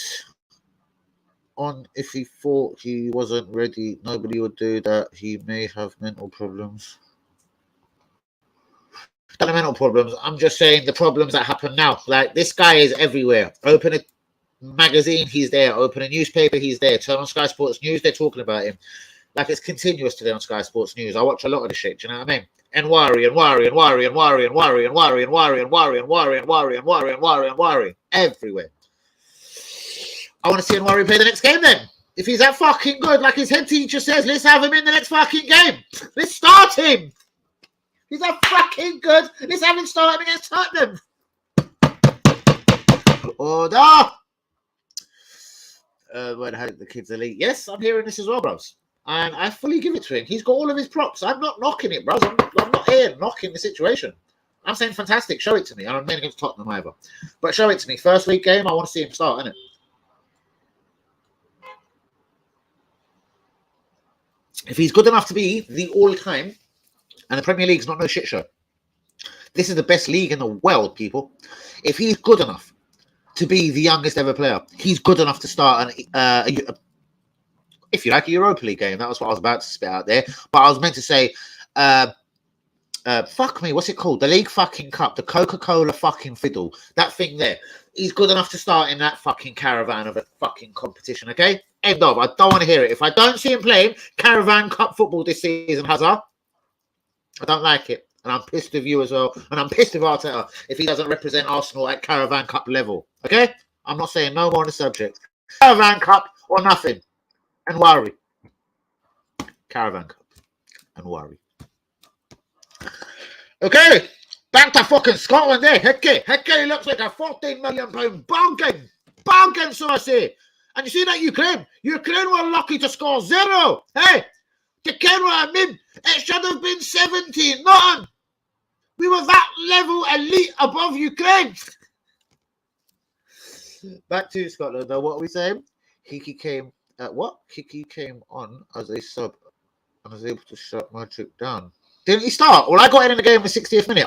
on if he thought he wasn't ready. Nobody would do that. He may have mental problems. Not the mental problems. I'm just saying the problems that happen now. Like, this guy is everywhere. Open a magazine, he's there. Open a newspaper, he's there. Turn on Sky Sports News, they're talking about him. Like, it's continuous today on Sky Sports News. I watch a lot of the shit. Do you know what I mean? And worry everywhere. I want to see Nwari play the next game then. If he's that fucking good, like his head teacher says, let's have him in the next fucking game. Let's start him. He's that fucking good. Let's have him start him against Tottenham. Order. When the kid's elite. Yes, I'm hearing this as well, bros. And I fully give it to him. He's got all of his props. I'm not knocking it, bros. I'm not here knocking the situation. I'm saying fantastic. Show it to me. And I'm not against Tottenham either. But show it to me. First week game, I want to see him start, innit? If he's good enough to be the all-time, and the Premier League's not no shit show. This is the best league in the world, people. If he's good enough to be the youngest ever player, he's good enough to start if you like, a Europa League game. That was what I was about to spit out there. But I was meant to say, fuck me, what's it called? The League fucking Cup, the Coca-Cola fucking fiddle. That thing there. He's good enough to start in that fucking caravan of a fucking competition, okay? End of. I don't want to hear it. If I don't see him playing Caravan Cup football this season, Hazard, I don't like it. And I'm pissed with you as well. And I'm pissed with Arteta if he doesn't represent Arsenal at Caravan Cup level. Okay? I'm not saying no more on the subject. Caravan Cup or nothing. And worry. Caravan Cup. And worry. Okay. Back to fucking Scotland there. Hickey looks like a £14 million bargain. Bargain, so I say. And you see that Ukraine? Ukraine were lucky to score 0. Hey, you get what I mean? It should have been 17. Nothing. We were that level elite above Ukraine. Back to Scotland, though. What are we saying? Hickey came at what? Hickey came on as a sub and was able to shut Magic down. Didn't he start? Well, I got in the game in the 60th minute.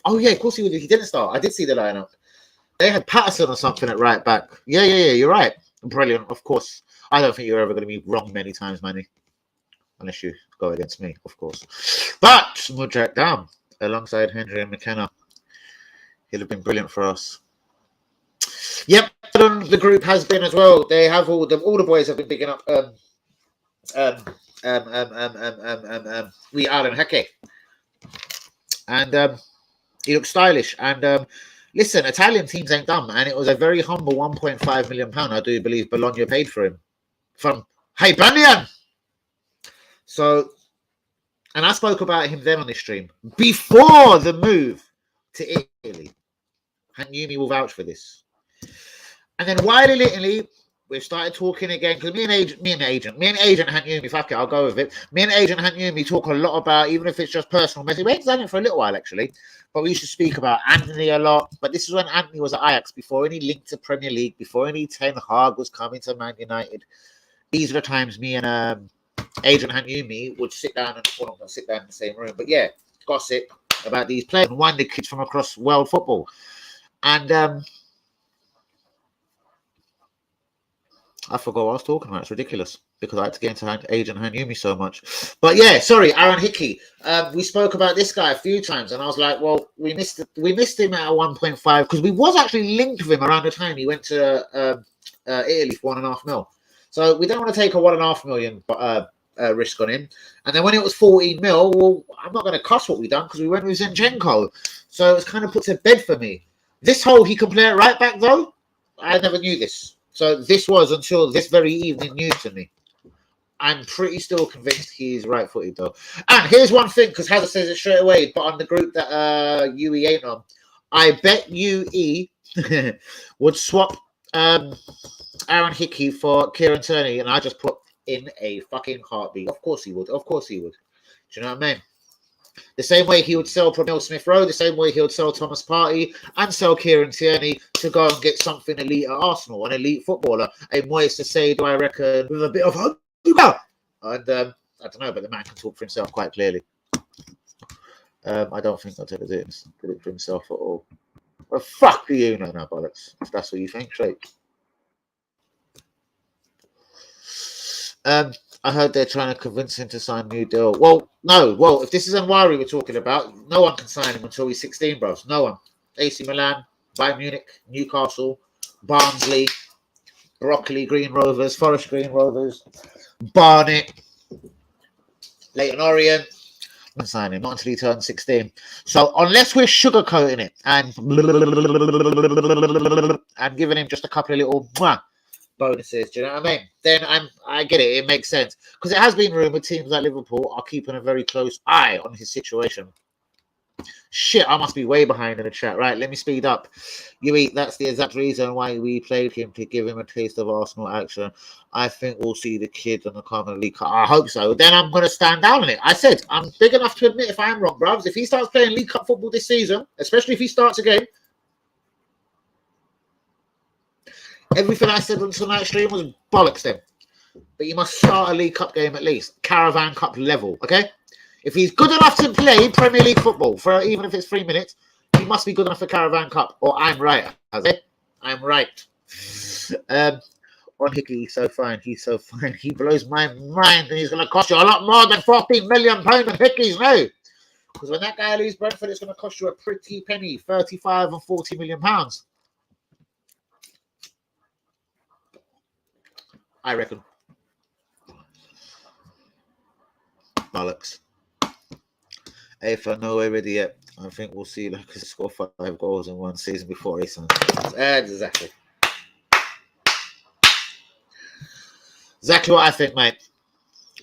Oh, yeah, of course he didn't start. I did see the lineup. They had Patterson or something at right back. Yeah, you're right. Brilliant, of course. I don't think you're ever going to be wrong many times, Manny. Unless you go against me, of course. But Mudryk down alongside Henry and McKenna. He'll have been brilliant for us. Yep, the group has been as well. They have all the boys have been picking up we Alan Hickey. And he looks stylish. And listen, Italian teams ain't dumb, and it was a very humble £1.5 million, I do believe Bologna paid for him from Hibernian. So, and I spoke about him then on this stream before the move to Italy. Hanumi will vouch for this. And then while in Italy, we've started talking again because me and Agent Hanumi, fuck it, I'll go with it. Me and Agent Hanumi talk a lot about, even if it's just personal message. We haven't done it for a little while actually, but we used to speak about Anthony a lot. But this is when Anthony was at Ajax, before any link to Premier League, before any Ten Hag was coming to Man United. These are the times me and Agent Hanumi would sit down and not sit down in the same room, but yeah, gossip about these players and one the kids from across world football. And I forgot what I was talking about. It's ridiculous because I had to get into Agent Hanumi so much. But yeah, sorry, Aaron Hickey. We spoke about this guy a few times, and I was like, well, we missed him at 1.5 because we was actually linked with him around the time he went to Italy for $1.5 million. So we don't want to take a $1.5 million risk on him. And then when it was 14 mil, well, I'm not going to cuss what we done because we went with Zinchenko. So it was kind of put to bed for me. This whole he can play at right back though, I never knew this. So this was until this very evening news to me. I'm pretty still convinced he's right-footed though. And here's one thing, because Hazard says it straight away, but on the group that UE ain't on, I bet UE would swap Aaron Hickey for Kieran Tierney, and I just put in a fucking heartbeat. Of course he would. Of course he would. Do you know what I mean? The same way he would sell Pramil Smith Rowe, the same way he would sell Thomas Partey and sell Kieran Tierney to go and get something elite at Arsenal, an elite footballer, a Moise Caicedo, I reckon, with a bit of hope. And I don't know, but the man can talk for himself quite clearly. I don't think I'll ever did it for himself at all. Well, fuck do you know now, bollocks? If that's what you think, straight. I heard they're trying to convince him to sign a new deal. Well, no. Well, if this is Nwari we're talking about, no one can sign him until he's 16, bros. No one. AC Milan, Bayern Munich, Newcastle, Barnsley, Broccoli Green Rovers, Forest Green Rovers, Barnet, Leyton Orient. I'm signing him not until he turns 16. So unless we're sugarcoating it and giving him just a couple of little bonuses, do you know what I mean? Then I get it. It makes sense because it has been rumored teams like Liverpool are keeping a very close eye on his situation. Shit, I must be way behind in the chat. Right, let me speed up. That's the exact reason why we played him, to give him a taste of Arsenal action. I think we'll see the kid on the Common League. I hope so. Then I'm going to stand down on it. I said, I'm big enough to admit if I'm wrong, bruvs. If he starts playing League Cup football this season, especially if he starts a game, everything I said on tonight's stream was bollocks then. But you must start a League Cup game at least. Caravan Cup level, okay? If he's good enough to play Premier League football, for even if it's 3 minutes, he must be good enough for Caravan Cup. Or I'm right. I'm right. On Hickey, he's so fine. He's so fine. He blows my mind, and he's going to cost you a lot more than £14 million than Hickey's now. Because when that guy leaves Brentford, it's going to cost you a pretty penny, 35 and 40 million pounds. I reckon. Bollocks. If I know already yet, I think we'll see Lucas score 5 goals in one season before he signs. Exactly. Exactly what I think, mate.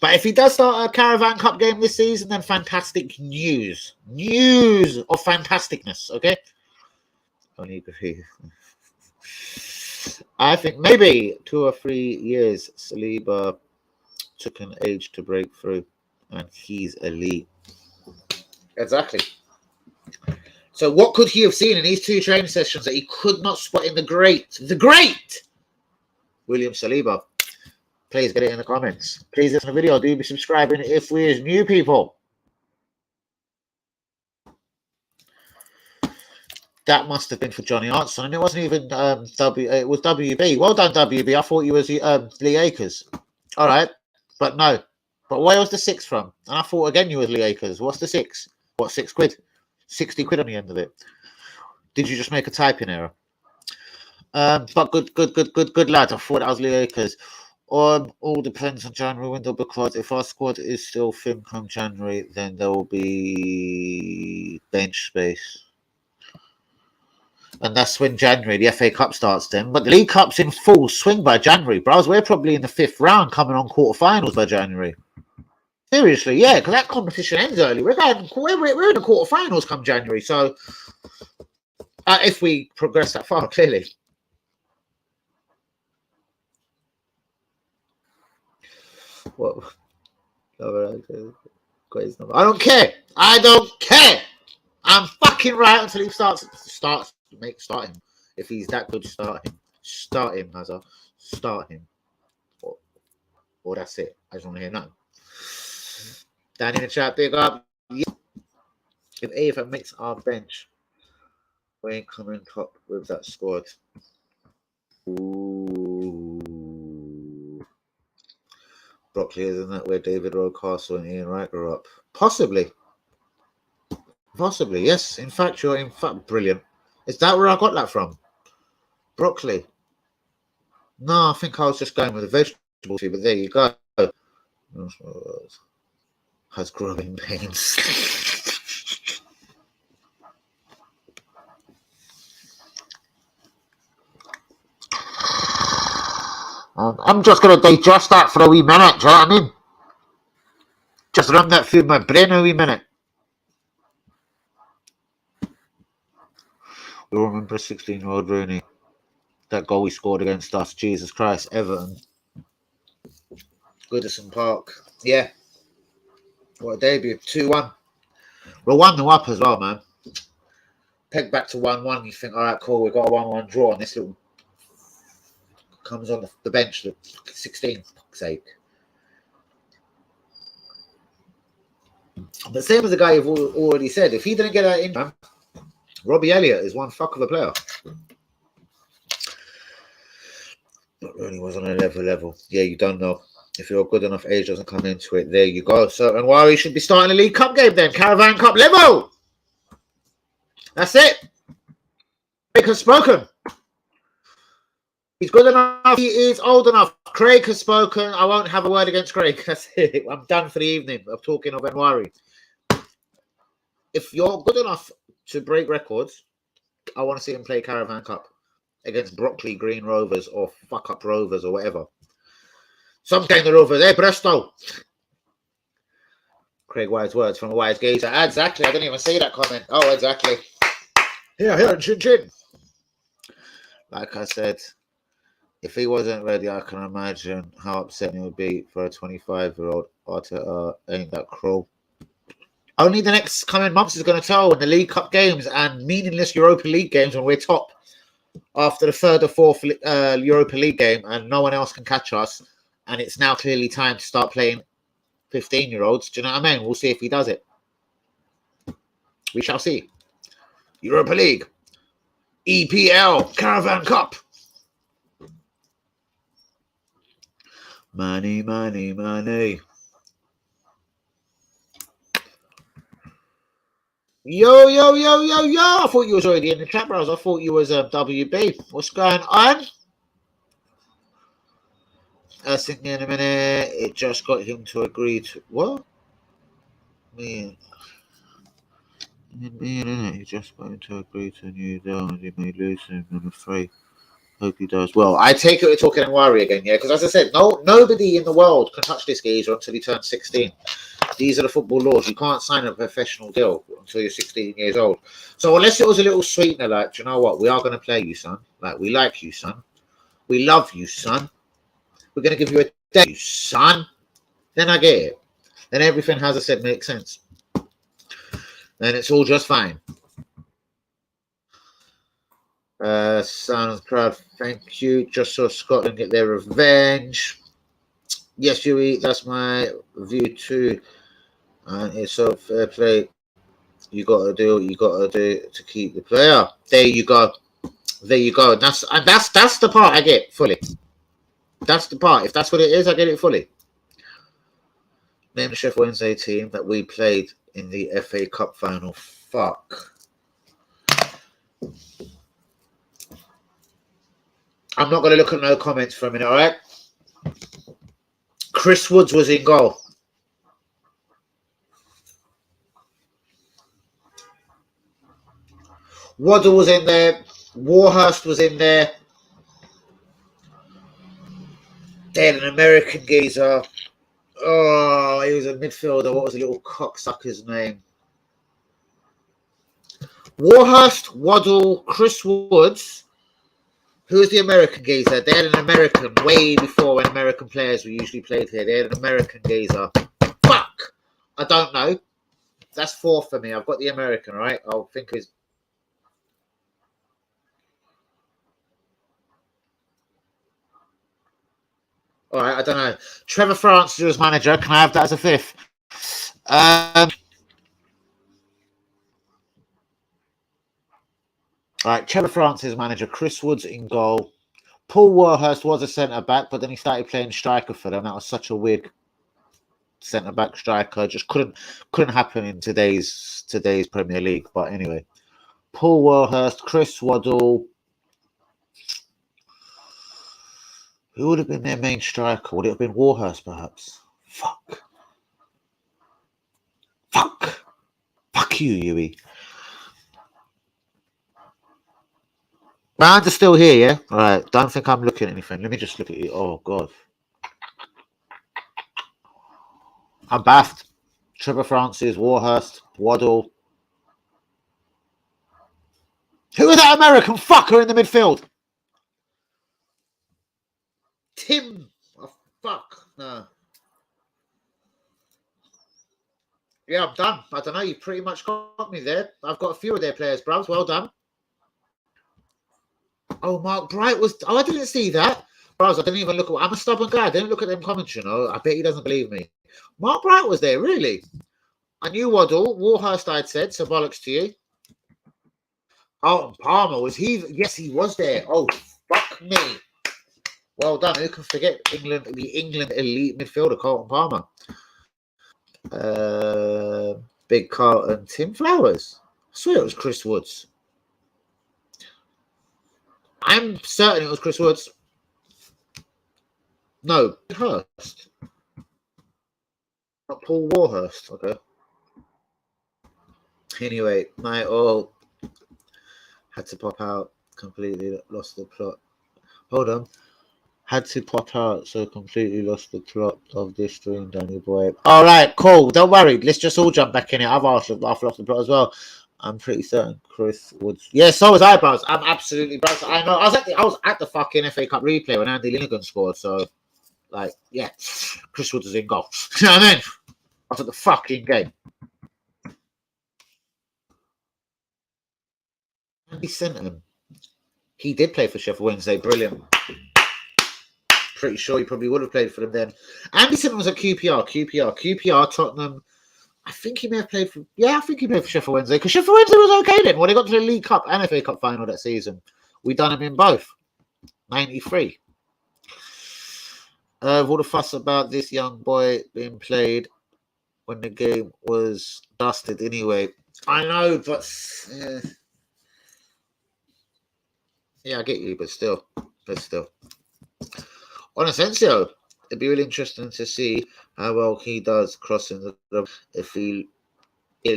But if he does start a Caravan Cup game this season, then fantastic news. News of fantasticness, okay? Only agree. I think maybe 2 or 3 years Saliba took an age to break through, and he's elite. Exactly. So what could he have seen in these 2 training sessions that he could not spot in the great William Saliba? Please get it in the comments. Please listen to the video. Do be subscribing if we're new people. That must have been for Johnny Artson. It wasn't even it was WB. Well done, WB. I thought you was Lee Akers. All right. But no. But where was the 6 from? And I thought again you was Lee Akers. What's the 6? What, 6 quid? 60 quid on the end of it. Did you just make a typing error? But good lad. I thought that was Lee Akers. All depends on January window, because if our squad is still thin come January, then there will be bench space. And that's when January, the FA Cup starts then. But the League Cup's in full swing by January, bros. We're probably in the 5th round, coming on quarterfinals by January. Seriously, yeah, because that competition ends early. We're in the quarterfinals come January. So if we progress that far, clearly. What? I don't care. I don't care. I'm fucking right until he starts. Start him. If he's that good, start him. Start him, Hazard. Start him. Or that's it. I just want to hear nothing. Down in the chat, big up. Yeah. If Ava makes our bench, we ain't coming top with that squad. Ooh. Broccoli, isn't that where David Rocastle and Ian Wright grew up? Possibly, yes. In fact, brilliant. Is that where I got that from? Broccoli. No, I think I was just going with the vegetables here, but there you go. Has growing pains. I'm just going to digest that for a wee minute, do you know what I mean? Just run that through my brain a wee minute. We remember 16-year-old Rooney. That goal he scored against us. Jesus Christ, Everton. Goodison Park. Yeah. What a debut. 2-1. We're 1-0 up as well, man. Peg back to 1-1. You think, all right, cool, we've got a 1-1 draw. And this little comes on the bench at 16, for fuck's sake. But same as the guy you've already said, if he didn't get that in, man, Robbie Elliott is one fuck of a player. But really was on a level. Yeah, you don't know. If you're good enough, age doesn't come into it. There you go. So, and Wari should be starting the League Cup game then. Caravan Cup level. That's it. Craig has spoken. He's good enough. He is old enough. Craig has spoken. I won't have a word against Craig. That's it. I'm done for the evening of talking of Enwari. If you're good enough to break records, I want to see him play Caravan Cup against Brockley Green Rovers or Fuck Up Rovers or whatever. Some kind of Rovers. Hey, Bristol. Craig Wise words from a wise geezer. Exactly. I didn't even see that comment. Oh, exactly. Here, chin chin. Like I said, if he wasn't ready, I can imagine how upsetting it would be for a 25-year-old. Arteta ain't that cruel. Only the next coming months is going to tell in the League Cup games and meaningless Europa League games when we're top after the third or fourth Europa League game and no one else can catch us. And it's now clearly time to start playing 15-year-olds. Do you know what I mean? We'll see if he does it. We shall see. Europa League, EPL, Caravan Cup. Money, money, money. Yo, yo, yo, yo, yo. I thought you was already in the chat, bros. I thought you was WB. What's going on? I think in a minute. It just got him to agree to... What? Man. He just got him to agree to a new deal and he may lose him, I'm afraid. Hope he does well. I take it we're talking Enwari again, yeah? Because as I said, nobody in the world can touch this geezer until he turns 16. These are the football laws. You can't sign a professional deal until you're 16 years old. So unless it was a little sweetener, like, do you know what? We are going to play you, son. Like, we like you, son. We love you, son. We're going to give you a day, son. Then I get it. Then everything, as I said, makes sense. Then it's all just fine. Sounds proud. Thank you. Just saw Scotland get their revenge. Yes, Huey, that's my view too. And it's so fair play. You got to do what you got to do to keep the player. There you go. There you go. That's the part I get fully. That's the part. If that's what it is, I get it fully. Name the Sheffield Wednesday team that we played in the FA Cup final. Fuck. I'm not going to look at no comments for a minute, all right? Chris Woods was in goal. Waddle was in there. Warhurst was in there. They had an American geezer. Oh, he was a midfielder. What was the little cocksucker's name? Warhurst, Waddle, Chris Woods. Who was the American geezer? They had an American way before when American players were usually played here. They had an American geezer. Fuck! I don't know. That's 4 for me. I've got the American, right? I'll think it's... All right, I don't know. Trevor Francis was manager. Can I have that as a 5th? All right, Trevor Francis manager. Chris Woods in goal. Paul Warhurst was a centre-back, but then he started playing striker for them. That was such a weird centre-back striker. Just couldn't happen in today's Premier League. But anyway, Paul Warhurst, Chris Waddle. Who would have been their main striker? Would it have been Warhurst, perhaps? Fuck you, Huey. Browns are still here, yeah? All right. Don't think I'm looking at anything. Let me just look at you. Oh, God. I'm baffed. Trevor Francis, Warhurst, Waddle. Who is that American fucker in the midfield? Tim. Oh, fuck. No. Yeah, I'm done. I don't know. You pretty much got me there. I've got a few of their players, bros. Well done. Oh, Mark Bright was. Oh, I didn't see that. Bros, I didn't even look at. I'm a stubborn guy. I didn't look at them comments, you know. I bet he doesn't believe me. Mark Bright was there, really. I knew Waddle. Warhurst, I'd said. So bollocks to you. Oh, Palmer, was he? Yes, he was there. Oh, fuck me. Well done. Who can forget England, the England elite midfielder, Carlton Palmer? Big Carlton, Tim Flowers. I swear it was Chris Woods. I'm certain it was Chris Woods. No, Hurst. Not Paul Warhurst. Okay. Anyway, my all had to pop out. Completely lost the plot. Hold on. Had to pop out, so completely lost the plot of this stream, Danny boy. All right, cool. Don't worry. Let's just all jump back in it. I've lost the plot as well. I'm pretty certain Chris Woods. Yeah, so was I, bros. I'm absolutely, bros. I know. I was at the fucking FA Cup replay when Andy Linnigan scored. So, like, yeah, Chris Woods is in goal. You know what I mean? I was at the fucking game. Andy Sinton. He did play for Sheffield Wednesday. Brilliant. Pretty sure he probably would have played for them then. Andy Sinton was at QPR, Tottenham. I think he may have played for. Yeah, I think he played for Sheffield Wednesday because Sheffield Wednesday was okay then. When they got to the League Cup and FA Cup final that season, we done them in both. 93. All the fuss about this young boy being played when the game was dusted anyway. I know, but yeah, I get you, but still. On Asensio, it'd be really interesting to see how well he does crossing the. If it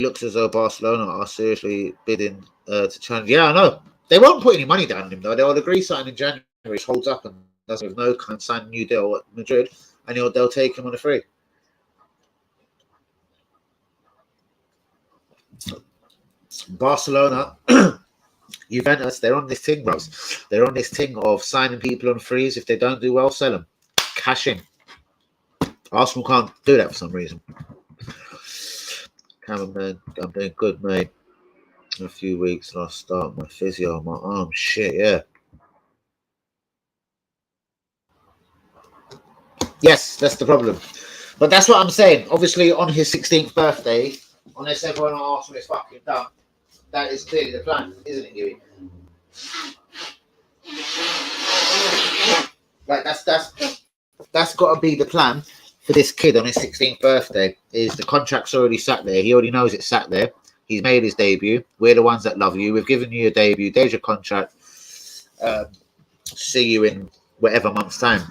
looks as though Barcelona are seriously bidding to challenge. Yeah, I know. They won't put any money down on him though. They'll agree something in January, which holds up and doesn't have no kind of sign a new deal at Madrid, and they'll take him on a free. Barcelona. Juventus, they're on this thing, bros. They're on this thing of signing people on frees. If they don't do well, sell them. Cash in. Arsenal can't do that for some reason. Cameron, man, I'm doing good, mate. In a few weeks, and I'll start my physio on my arm. Shit, yeah. Yes, that's the problem. But that's what I'm saying. Obviously, on his 16th birthday, unless everyone at Arsenal is fucking dumb, that is clearly the plan, isn't it, Huey? Like that's got to be the plan for this kid on his 16th birthday. Is the contract's already sat there? He already knows it's sat there. He's made his debut. We're the ones that love you. We've given you a debut. There's your contract. See you in whatever month's time.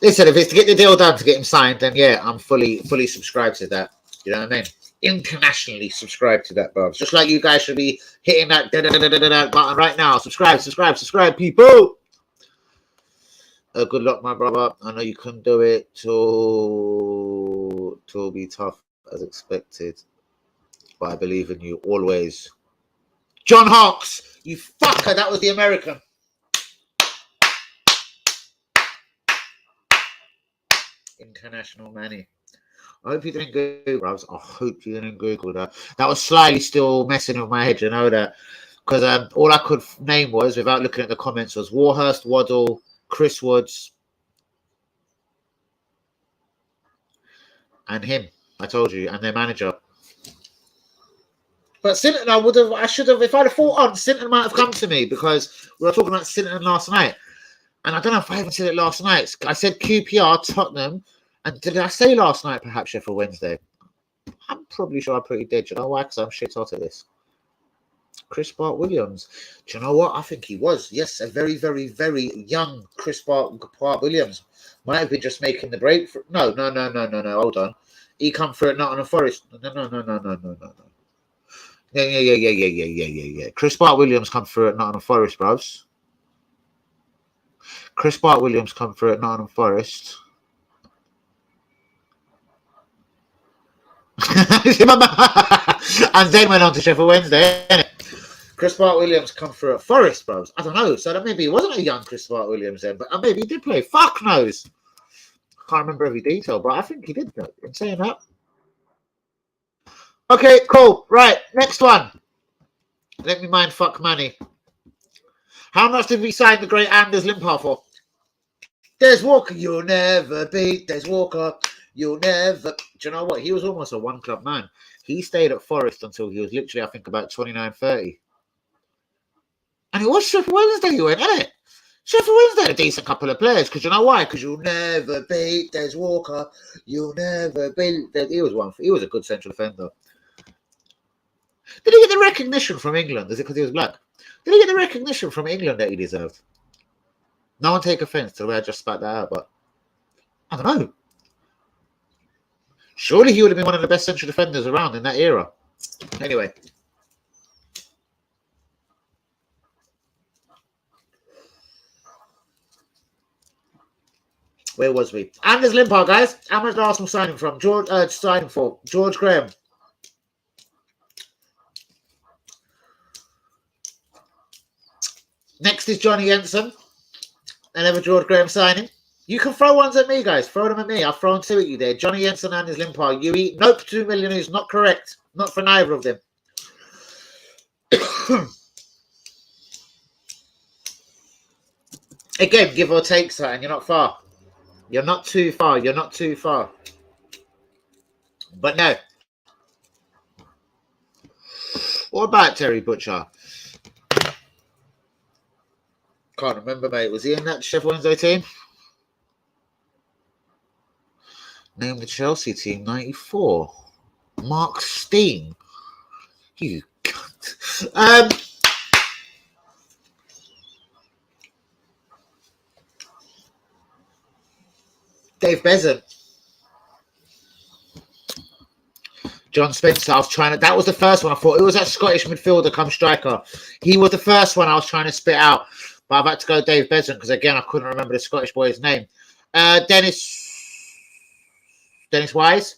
Listen, if it's to get the deal done to get him signed, then yeah, I'm fully subscribed to that. You know what I mean? Internationally subscribed to that, bro. Just like you guys should be hitting that button right now. Subscribe, people. Good luck, my brother. I know you couldn't do it. To be tough as expected, but I believe in you always. John Hawks, you fucker. That was the American. International money. I hope you didn't Google. I hope you didn't Google that. That was slightly still messing with my head. You know that because all I could name was, without looking at the comments, was Warhurst, Waddle, Chris Woods, and him. I told you, and their manager. But Sinton, I should have. If I'd have thought on, Sinton might have come to me because we were talking about Sinton last night, and I don't know if I even said it last night. I said QPR, Tottenham. And did I say last night, perhaps Sheffield Wednesday? I'm probably sure I pretty did. You know why? Because I'm shit hot at this. Chris Bart Williams. Do you know what? I think he was. Yes, a very, very, very young Chris Bart Williams. Might have been just making the break. No. Hold on. He come through at Nottingham Forest. No. Yeah. Chris Bart Williams come through at Nottingham Forest, bros. Chris Bart Williams come through at Nottingham Forest. And then went on to Sheffield Wednesday, innit? Chris Bart Williams come through at Forest, bros. I don't know. So that maybe he wasn't a young Chris Bart Williams then, but maybe he did play. Fuck knows. Can't remember every detail, but I think he did. In saying that. Okay, cool. Right, next one. Let me mind fuck money. How much did we sign the great Anders Limpar for? Des Walker, you'll never beat Des Walker. You'll never. Do you know what? He was almost a one club man. He stayed at Forest until he was literally, I think, about 29, 30. And it was Sheffield Wednesday you went, innit? Sheffield Wednesday had a decent couple of players. Because you know why? Because you'll never beat Des Walker. You'll never beat Des. He was a good central defender. Did he get the recognition from England? Is it because he was black? Did he get the recognition from England that he deserved? No one take offence to the way I just spat that out, but I don't know. Surely he would have been one of the best central defenders around in that era. Anyway. Where was we? Anders Limpar, guys. How much did Arsenal sign him from? Signing for George Graham. Next is Johnny Jensen. Another George Graham signing. You can throw ones at me, guys. Throw them at me. I've thrown two at you there. Johnny Jensen and Anders Limpar. You eat. Nope, 2 million is not correct. Not for neither of them. Again, give or take something. You're not far. You're not too far. You're not too far. But no. What about Terry Butcher? Can't remember, mate. Was he in that Sheffield Wednesday team? Name the Chelsea team, 94. Mark Steen. You cunt. Dave Beasant. John Spencer. I was trying to. That was the first one I thought. It was that Scottish midfielder come striker. He was the first one I was trying to spit out. But I've had to go Dave Beasant because, again, I couldn't remember the Scottish boy's name. Dennis Wise.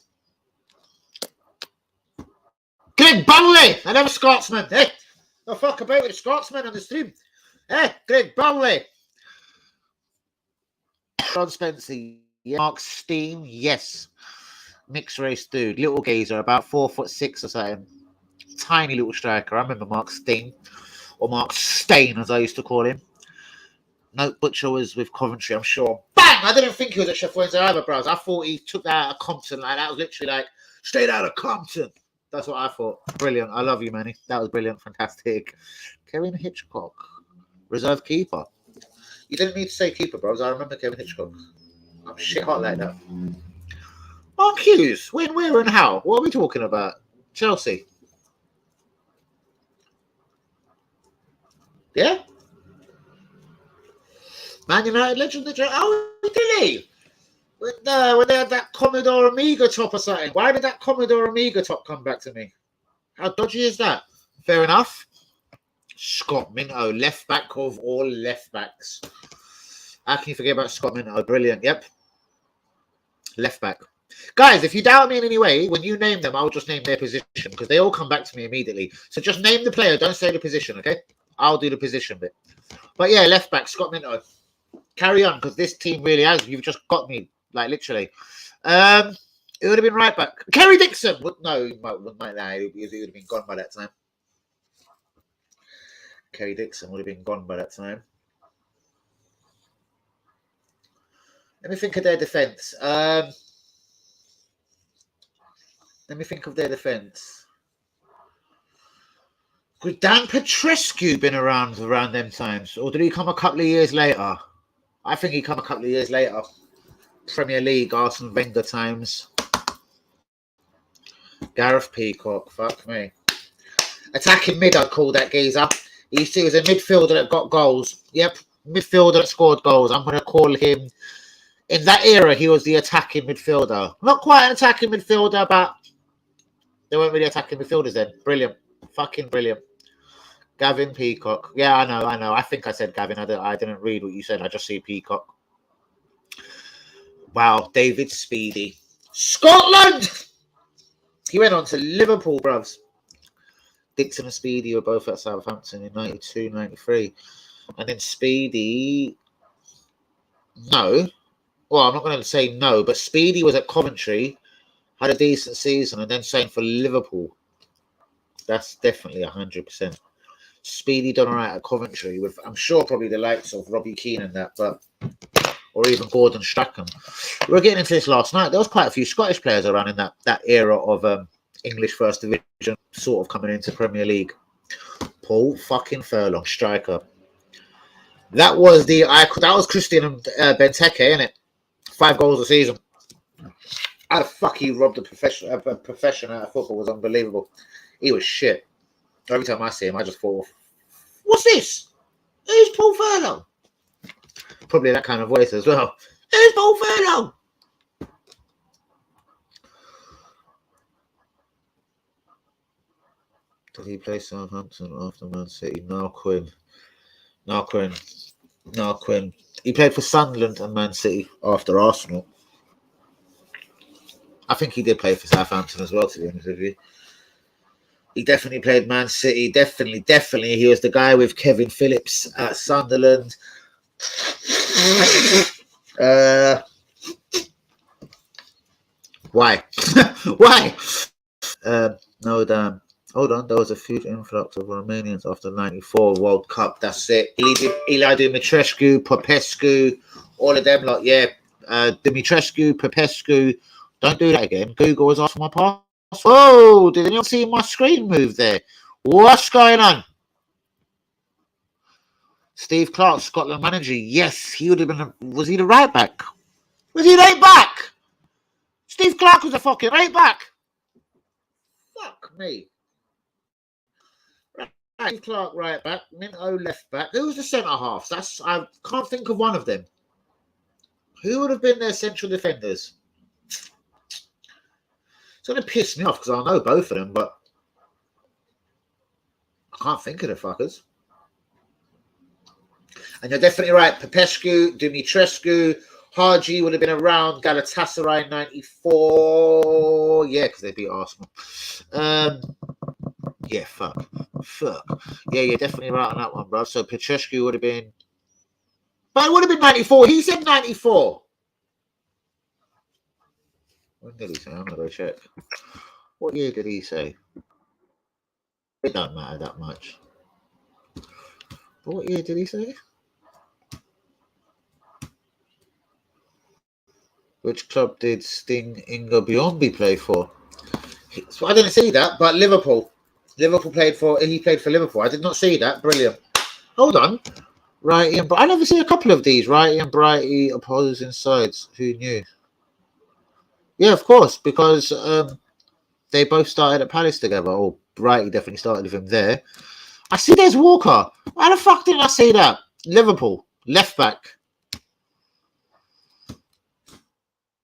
Greg Burley. Another Scotsman. Hey, the fuck about with the Scotsman on the stream. Hey, Greg Burley. John Spencer. Yeah. Mark Steen. Yes. Mixed race dude. Little geezer. About 4'6" or something. Tiny little striker. I remember Mark Steen. Or Mark Stain, as I used to call him. No, Butcher was with Coventry, I'm sure. Bang! I didn't think he was at Sheffield Wednesday either, bros. I thought he took that out of Compton. Like, that was literally like, straight out of Compton. That's what I thought. Brilliant. I love you, Manny. That was brilliant. Fantastic. Kevin Hitchcock. Reserve keeper. You didn't need to say keeper, bros. I remember Kevin Hitchcock. I'm shit hot like that. Mark Hughes. When, where, and how? What are we talking about? Chelsea. Yeah? Man United legend. Oh, did he? When they had that Commodore Amiga top or something. Why did that Commodore Amiga top come back to me? How dodgy is that? Fair enough. Scott Minto, left back of all left backs. How can you forget about Scott Minto? Brilliant. Yep. Left back. Guys, if you doubt me in any way, when you name them, I'll just name their position because they all come back to me immediately. So just name the player. Don't say the position, okay? I'll do the position bit. But yeah, left back, Scott Minto. Carry on, because this team really has. You've just got me, like literally. It would have been right back. Kerry Dixon. No, he might lie. He would have been gone by that time. Kerry Dixon would have been gone by that time. Let me think of their defence. Let me think of their defence. Could Dan Petrescu been around them times? Or did he come a couple of years later? I think he come a couple of years later. Premier League, Arsene Wenger times. Gareth Peacock, fuck me. Attacking mid, I'd call that geezer. He was a midfielder that got goals. Yep, midfielder that scored goals. I'm going to call him in that era, he was the attacking midfielder. Not quite an attacking midfielder, but they weren't really attacking midfielders then. Brilliant. Fucking brilliant. Gavin Peacock. Yeah, I know. I think I said Gavin. I didn't read what you said. I just see Peacock. Wow, David Speedy. Scotland! He went on to Liverpool, bruvs. Dixon and Speedy were both at Southampton in 92, 93. And then Speedy... No. Well, I'm not going to say no, but Speedy was at Coventry, had a decent season, and then signed for Liverpool. That's definitely 100%. Speedy done all right at Coventry with, I'm sure, probably the likes of Robbie Keane and that, but or even Gordon Strachan. We were getting into this last night. There was quite a few Scottish players around in that era of English First Division, sort of coming into Premier League. Paul fucking Furlong, striker. That was Christian Benteke, innit? 5 goals a season. How the fuck he robbed a profession out of football was unbelievable. He was shit. Every time I see him, I just thought, what's this? Who's Paul Furlong? Probably that kind of voice as well. Who's Paul Furlong? Did he play Southampton after Man City? No, Quinn. He played for Sunderland and Man City after Arsenal. I think he did play for Southampton as well, to be honest with you. He definitely played Man City. Definitely. He was the guy with Kevin Phillips at Sunderland. Why? Why? No, damn. Hold on. There was a huge influx of Romanians after the 94 World Cup. That's it. Eli Dumitrescu, Popescu, all of them. Like, yeah. Dumitrescu, Popescu. Don't do that again. Google was asking my password. Oh, did anyone see my screen move there? What's going on? Steve Clark, Scotland manager. Yes, he would have been. Was he the right back? Was he right back? Steve Clark was a fucking right back. Fuck me. Right. Steve Clark right back. Minto left back. Who was the centre half? I can't think of one of them. Who would have been their central defenders? It's going to piss me off because I know both of them, but I can't think of the fuckers. And you're definitely right. Popescu, Dumitrescu, Haji would have been around. Galatasaray 94. Yeah, because they beat Arsenal. Yeah, fuck. Yeah, you're definitely right on that one, bro. So Popescu would have been... But it would have been 94. He said 94. When did he say? I'm going to go check. What year did he say? It don't matter that much. But what year did he say? Which club did Sting Inga Bjornby play for? So I didn't see that, but Liverpool. He played for Liverpool. I did not see that. Brilliant. Hold on. Righty and I never see a couple of these. Righty and Brighty opposing sides. Who knew? Yeah, of course, because they both started at Palace together. Or Brighty definitely started with him there. I see there's Walker. Why the fuck didn't I see that? Liverpool. Left back.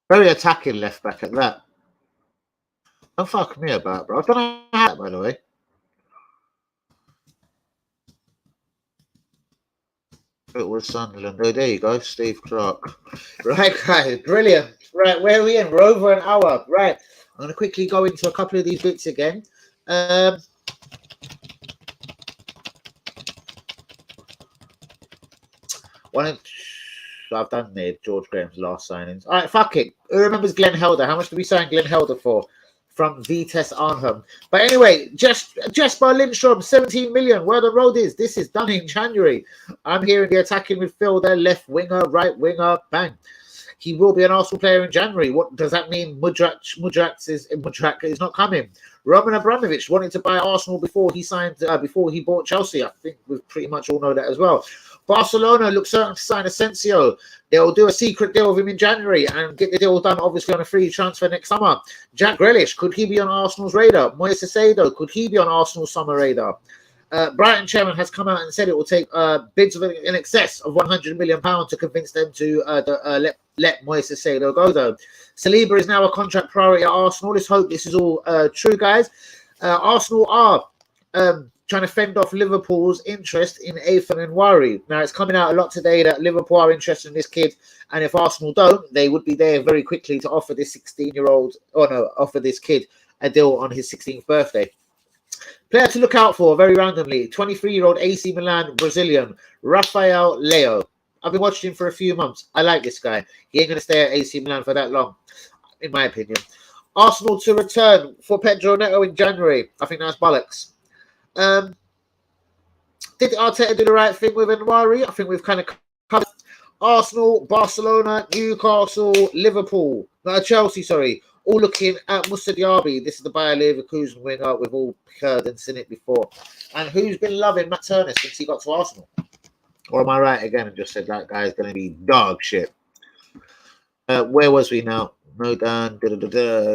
Very attacking left back at that. Don't fuck me about, bro. I don't know how, by the way. It was Sunderland. Oh, there you go. Steve Clark. Right, guys. Brilliant. Right, where are we in? We're over an hour. Right. I'm going to quickly go into a couple of these bits again. I've done there George Graham's last signings. All right, fuck it. Who remembers Glenn Helder? How much did we sign Glenn Helder for? From Vitesse Arnhem. But anyway, Jesper Lindstrom, 17 million. Where the road is. This is done in January. I'm here in the attacking midfielder, left winger, right winger, bang. He will be an Arsenal player in January. What does that mean? Mudrak is not coming. Roman Abramovich wanted to buy Arsenal before he bought Chelsea. I think we pretty much all know that as well. Barcelona looks certain to sign Asensio. They'll do a secret deal with him in January and get the deal done, obviously, on a free transfer next summer. Jack Grealish, could he be on Arsenal's radar? Moises Caicedo, could he be on Arsenal's summer radar? Brighton chairman has come out and said it will take bids of in excess of £100 million to convince them to let Moises Caicedo go, though. Saliba is now a contract priority at Arsenal. Let's hope this is all true, guys. Arsenal are trying to fend off Liverpool's interest in Ethan Nwaneri. Now, it's coming out a lot today that Liverpool are interested in this kid, and if Arsenal don't, they would be there very quickly to offer this 16-year-old, offer this kid a deal on his 16th birthday. Player to look out for, very randomly, 23-year-old AC Milan Brazilian, Rafael Leao. I've been watching him for a few months. I like this guy. He ain't going to stay at AC Milan for that long, in my opinion. Arsenal to return for Pedro Neto in January. I think that's bollocks. Did Arteta do the right thing with Nwaneri? I think we've kind of covered. Arsenal, Barcelona, Newcastle, Liverpool, Chelsea, sorry, all looking at Moussa Diaby. This is the Bayer Leverkusen winger. We've all heard and seen it before. And who's been loving Matt Turner since he got to Arsenal? Or am I right again and just said that guy's going to be dog shit? Where was we now? No, Dan.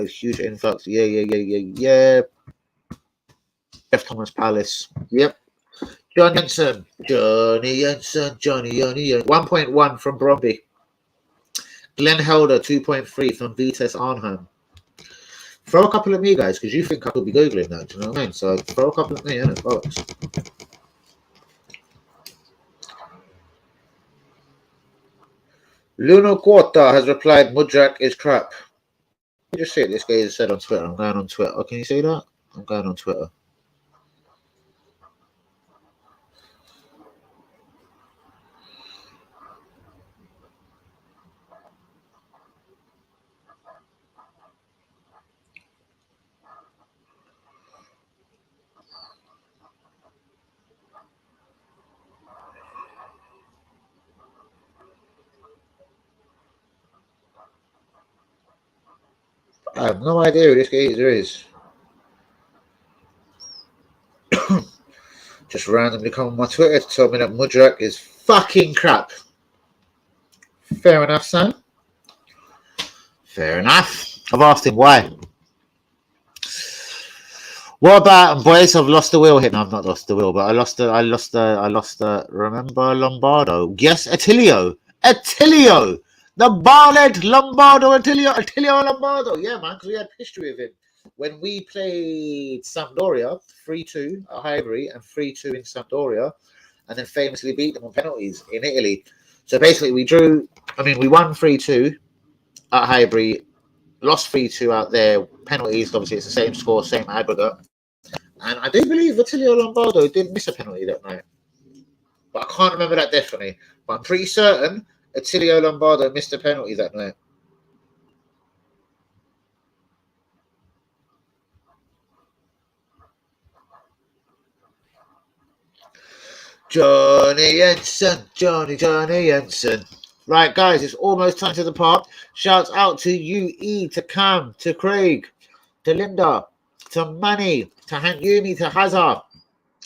Huge influx. Yeah. Jeff Thomas Palace. Yep. Johnny Jensen. 1.1 from Bromby. Glenn Helder, 2.3 from Vitesse Arnhem. Throw a couple at me, guys, because you think I could be Googling that. Do you know what I mean? So throw a couple at me, innit? Bollocks. Luno Quota has replied, Mudrak is crap. You just see it, this guy has said on Twitter. I'm going on Twitter. Oh, can you see that? I'm going on Twitter. I have no idea who this geezer is. Just randomly come on my Twitter to tell me that Mudrak is fucking crap. Fair enough, son. Fair enough. I've asked him why. What about boys? I've lost the wheel here. No, I've not lost the wheel, but I lost the. Remember Lombardo? Yes, Attilio. The bald Lombardo, Attilio Lombardo. Yeah, man, because we had history of him. When we played Sampdoria 3-2 at Highbury and 3-2 in Sampdoria, and then famously beat them on penalties in Italy. So basically, we won 3-2 at Highbury, lost 3-2 out there, penalties. Obviously, it's the same score, same aggregate. And I do believe Attilio Lombardo did miss a penalty that night. But I can't remember that definitely. But I'm pretty certain Attilio Lombardo missed a penalty that night. Johnny Jensen. Right, guys, it's almost time to depart. Shouts out to UE, to Cam, to Craig, to Linda, to Manny, to Hank Yumi, to Hazard,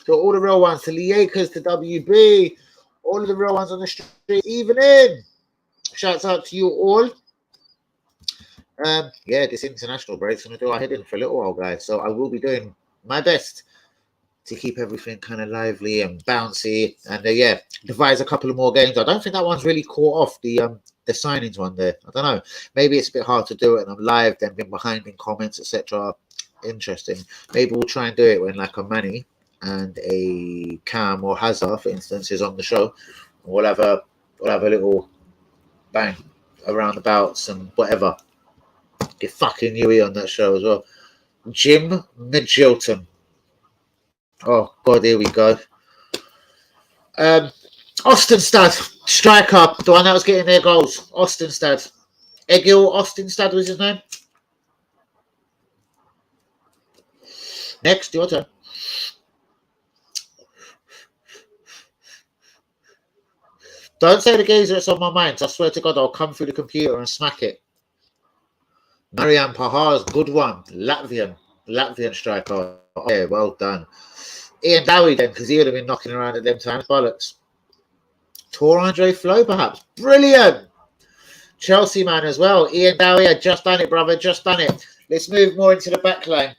to all the real ones, to Lee Akers, to WB, all of the real ones on the street, even in. Shouts out to you all. Yeah, this international break's going to do our head in for a little while, guys. So I will be doing my best to keep everything kind of lively and bouncy, and yeah, devise a couple of more games. I don't think that one's really caught off the signings one there. I don't know. Maybe it's a bit hard to do it, and I'm live, then been behind in comments, etc. Interesting. Maybe we'll try and do it when like a Manny and a Cam or Hazard, for instance, is on the show. We'll have a little bang around about some whatever. Get fucking Yui on that show as well. Jim Magilton. Oh God, here we go. Ostenstad, striker, the one that was getting their goals. Ostenstad. Egil Ostenstad was his name. Next, your turn. Don't say the gazer, it's on my mind. I swear to God, I'll come through the computer and smack it. Marian Pahars, good one. Latvian striker. Oh, yeah, well done. Ian Dowie then, because he would have been knocking around at them times. Bollocks. Tor Andre Flo, perhaps. Brilliant. Chelsea man as well. Ian Dowie had just done it, brother. Just done it. Let's move more into the back line.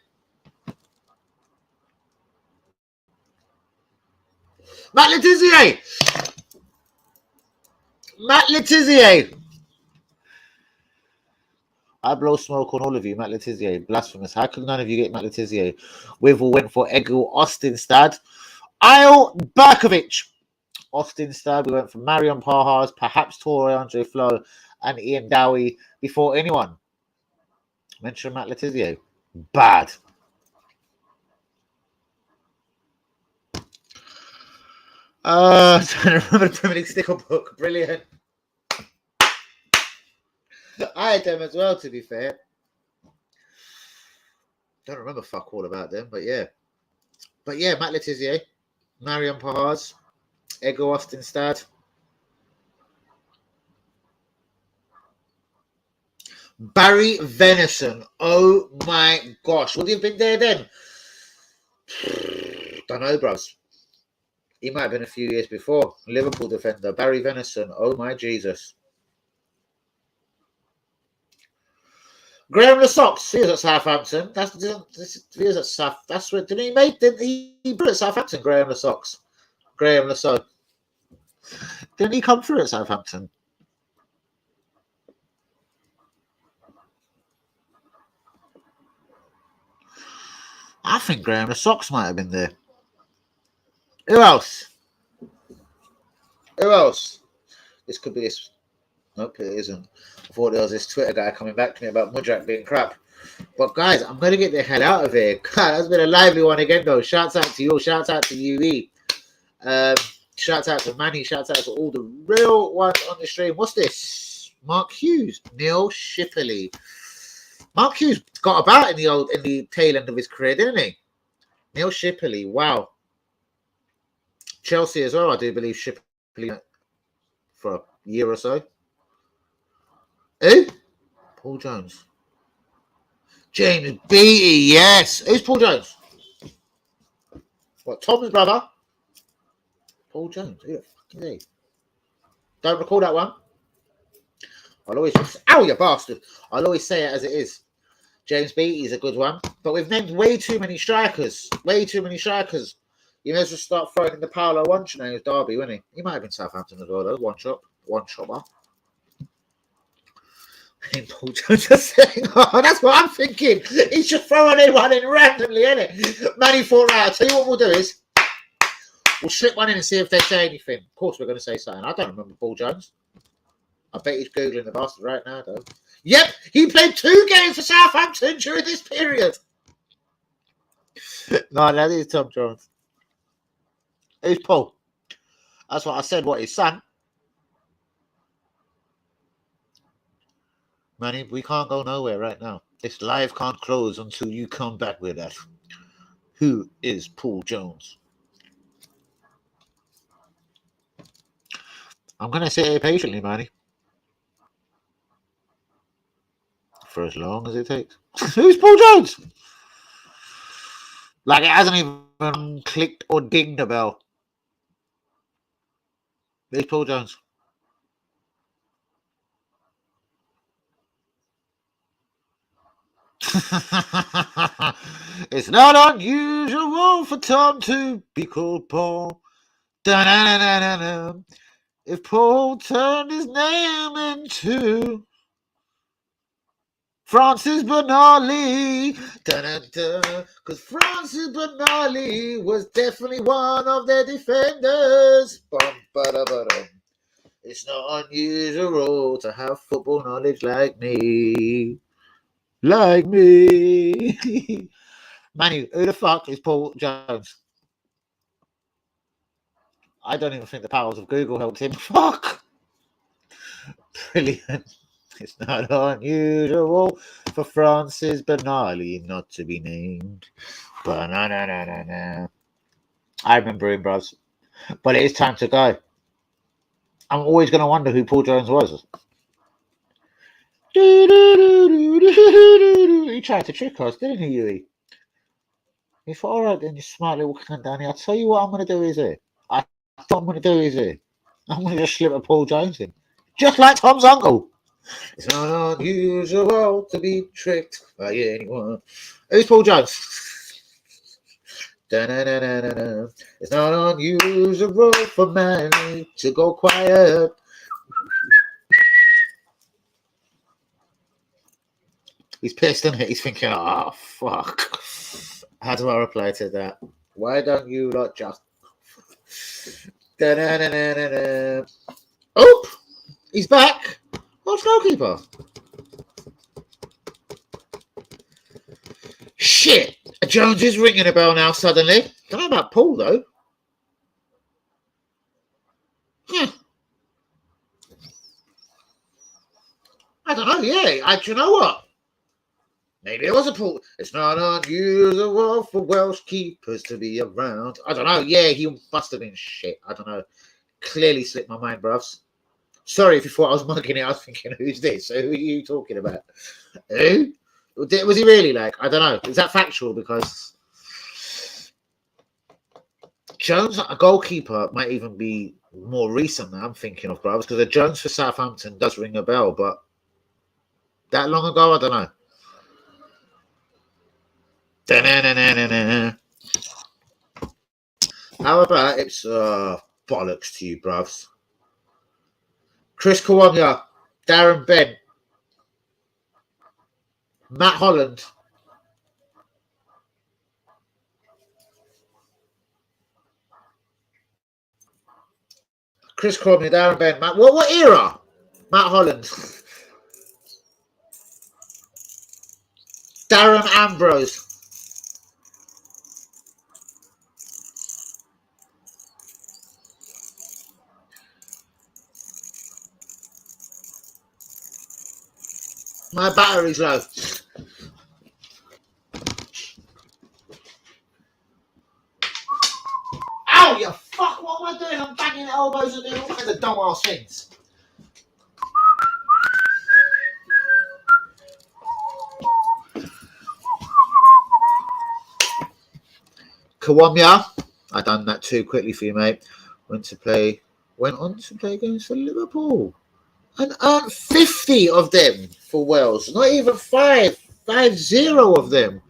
Matt Le Tissier. Matt Le Tissier. I blow smoke on all of you, Matt Le Tissier. Blasphemous. How could none of you get Matt Le Tissier? We've all went for Egil Ostenstad. Isle Berkovic. Ostenstad. We went for Marion Parhas, perhaps Torre Andre Flo, and Ian Dowie before anyone. Mention Matt Le Tissier. Bad. I'm trying to remember the Premier League sticker book. Brilliant. I had them as well, to be fair. Don't remember fuck all about them, but yeah. But yeah, Matt Le Tissier, Marion Parhas, Egil Ostenstad. Barry Venison. Oh my gosh. Would he have been there then? Don't know, bros. He might have been a few years before. Liverpool defender, Barry Venison. Oh my Jesus. Graham Lasocks, he was at Southampton. He was at South. That's where didn't he make? Didn't he put at Southampton? Graham Lasocks, Graham Lasocks. Didn't he come through at Southampton? I think Graham Lasocks might have been there. Who else? Who else? This could be this. Nope, it isn't. I thought there was this Twitter guy coming back to me about Mudrak being crap. But guys, I'm going to get the hell out of here. God, that's been a lively one again, though. Shouts out to you. Shouts out to UE. Shouts out to Manny. Shouts out to all the real ones on the stream. What's this? Mark Hughes. Neil Shipley. Mark Hughes got about in the tail end of his career, didn't he? Neil Shipley. Wow. Chelsea as well, I do believe Shipley for a year or so. Who? Paul Jones. James Beattie, yes. Who's Paul Jones? What, Tom's brother? Paul Jones. Who the fuck is he? Don't recall that one. I'll always... Ow, you bastard. I'll always say it as it is. James Beattie's a good one. But we've named way too many strikers. Way too many strikers. You may as well start throwing in the Paolo Wancho name with Derby, wouldn't he? He might have been Southampton as well, though. One shopper. And Paul Jones just saying, oh, that's what I'm thinking. He's just throwing anyone in randomly, isn't it? Manny thought, right, I'll tell you what we'll do is we'll slip one in and see if they say anything. Of course, we're going to say something. I don't remember Paul Jones. I bet he's Googling the bastard right now, though. Yep, he played 2 games for Southampton during this period. No, that is Tom Jones. Who's Paul? That's what I said, what, his son? Manny, we can't go nowhere right now. This live can't close until you come back with us. Who is Paul Jones? I'm going to sit here patiently, Manny. For as long as it takes. Who's Paul Jones? Like it hasn't even clicked or dinged a bell. Who's Paul Jones? It's not unusual for Tom to be called Paul. Da-na-na-na-na-na. If Paul turned his name into Francis Bernali, because Francis Bernali was definitely one of their defenders. It's not unusual to have football knowledge like me. Like me. Manu, who the fuck is Paul Jones? I don't even think the powers of Google helped him. Fuck. Brilliant. It's not unusual for Francis Bernali not to be named. Ba-na-na-na-na-na. I remember him, bros. But it is time to go. I'm always going to wonder who Paul Jones was. He tried to trick us, didn't he, Huey? He thought, all right, then, you smart little cunt down here. I'll tell you what I'm going to do is here. I'm going to do is here. I'm going to just slip a Paul Jones in. Just like Tom's uncle. It's not unusual to be tricked by anyone. Who's Paul Jones? Da-na-na-na-na-na. It's not unusual for Manny to go quiet. He's pissed, isn't he? He's thinking, oh, fuck. How do I reply to that? Why don't you lot just... Da-na-na-na-na-na. Oh! He's back. What's goalkeeper? Shit! Jones is ringing a bell now suddenly. Don't know about Paul, though. Yeah. I don't know, yeah. Do you know what? Maybe it was a Paul. It's not unusual for Welsh keepers to be around. I don't know. Yeah, he must have been shit. I don't know. Clearly slipped my mind, bruv. Sorry if you thought I was mugging it. I was thinking, who's this? Who are you talking about? Who? Was he really like? I don't know. Is that factual? Because Jones, a goalkeeper, might even be more recent than I'm thinking of, bruv. Because the Jones for Southampton does ring a bell, but that long ago, I don't know. Da-na-na-na-na-na. How about it's bollocks to you, bruvs? Chris Kawamya, Darren Bent, Matt Holland. Chris Kawamya, Darren Bent, Matt. What era? Matt Holland. Darren Ambrose. My battery's low. Ow, you fuck! What am I doing? I'm banging elbows and doing all kinds of dumb ass things. Kawamya, I done that too quickly for you, mate. Went on to play games for Liverpool. And earned 50 of them for Wales. Not even 50 of them.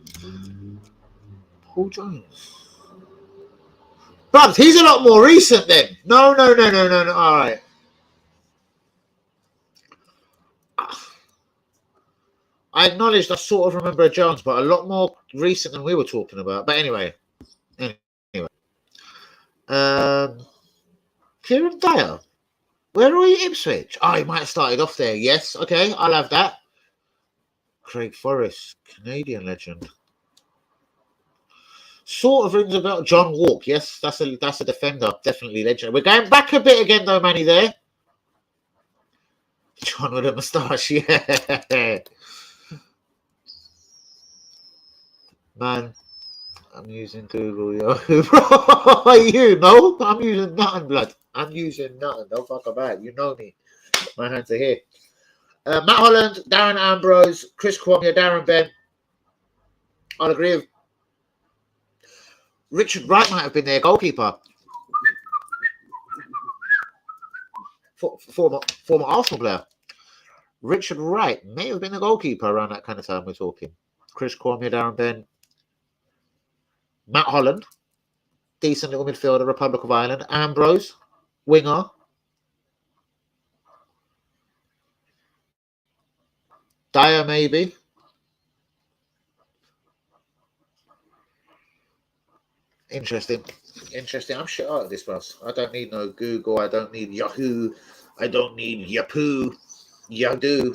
Paul Jones. But he's a lot more recent then. No. All right. I acknowledged I sort of remember a Jones, but a lot more recent than we were talking about. But anyway. Kieran Dyer. Where are we, Ipswich? Oh, he might have started off there. Yes, okay, I'll have that. Craig Forrest, Canadian legend. Sort of rings a bell. John Walk, yes, that's a defender, definitely legend. We're going back a bit again, though, Manny. There, John with a moustache, yeah. Man, I'm using Google, yo. You know, I'm using nothing, blood. I'm using nothing. Don't fuck about. You know me. My hands are here. Matt Holland, Darren Ambrose, Chris Kawamya, Darren Bent. I'll agree with Richard Wright might have been their goalkeeper. Former Arsenal player. Richard Wright may have been the goalkeeper around that kind of time we're talking. Chris Kawamya, Darren Bent. Matt Holland, decent little midfielder, Republic of Ireland. Ambrose, winger. Dyer, maybe. Interesting. I'm shit out of this, boss. I don't need no Google. I don't need Yahoo. I don't need Yahoo. Yahoo.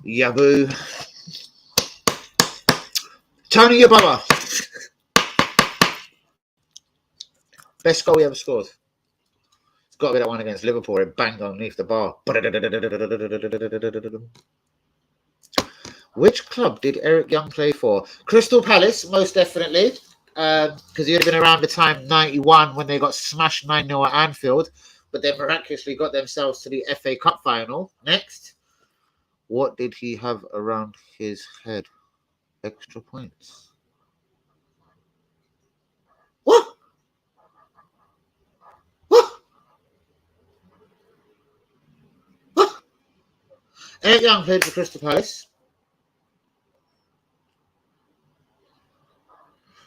Yahoo. Tony Yeboah. Best goal he ever scored. It's got to be that one against Liverpool. It banged underneath the bar. Which club did Eric Young play for? Crystal Palace, most definitely. Because he had been around the time 91 when they got smashed 9-0 at Anfield, but then miraculously got themselves to the FA Cup final. Next, what did he have around his head? Extra points. What? Eric Young played for Crystal Palace.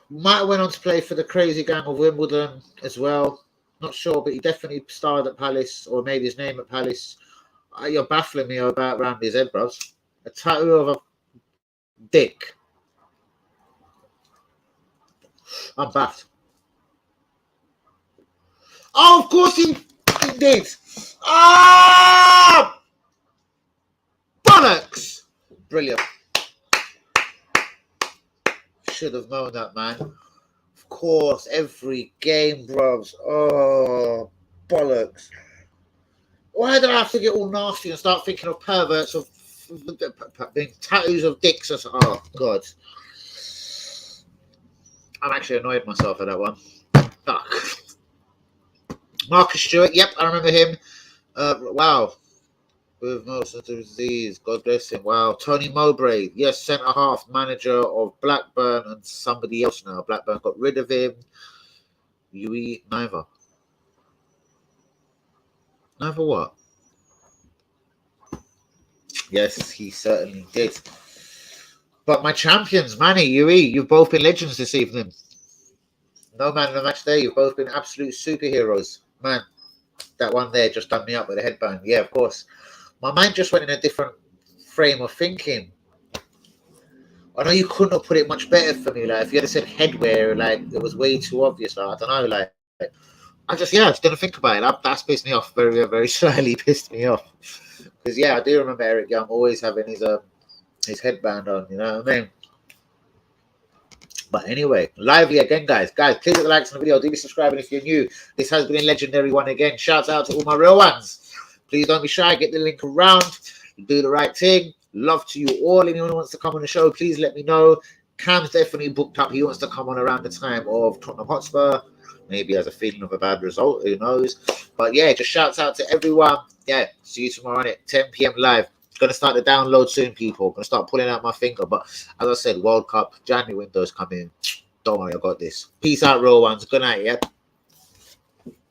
Might have went on to play for the crazy gang of Wimbledon as well. Not sure, but he definitely starred at Palace or made his name at Palace. You're baffling me about around his head, bros. A tattoo of a dick. I'm baffed. Oh, of course he did. Ah! Bollocks! Brilliant. Should have known that, man. Of course, every game, bros. Oh, bollocks. Why do I have to get all nasty and start thinking of perverts of tattoos of dicks? Oh, God. I'm actually annoyed myself at that one. Fuck. Marcus Stewart, yep, I remember him. Wow. With most of the disease, God bless him. Wow. Tony Mowbray, yes, centre half, manager of Blackburn and somebody else now. Blackburn got rid of him. Yui, neither. Neither what? Yes, he certainly did. But my champions, Manny, Yui, you've both been legends this evening. No man in the match there. You've both been absolute superheroes. Man, that one there just done me up with a headband. Yeah, of course. My mind just went in a different frame of thinking. I know you couldn't have put it much better for me. Like, if you had said headwear, like, it was way too obvious. Like, I don't know. Like, I just didn't think about it. That's pissed me off. Very, very slightly pissed me off. Because, I do remember Eric Young always having his headband on. You know what I mean? But anyway, lively again, guys. Guys, please hit the likes on the video. Do be subscribing if you're new. This has been a legendary one again. Shouts out to all my real ones. Please don't be shy. Get the link around. Do the right thing. Love to you all. Anyone who wants to come on the show, please let me know. Cam's definitely booked up. He wants to come on around the time of Tottenham Hotspur. Maybe has a feeling of a bad result. Who knows? But yeah, just shouts out to everyone. Yeah, see you tomorrow at 10 p.m. live. Going to start the download soon, people. Going to start pulling out my finger. But as I said, World Cup, January windows coming. Don't worry, I got this. Peace out, real ones. Good night, yeah?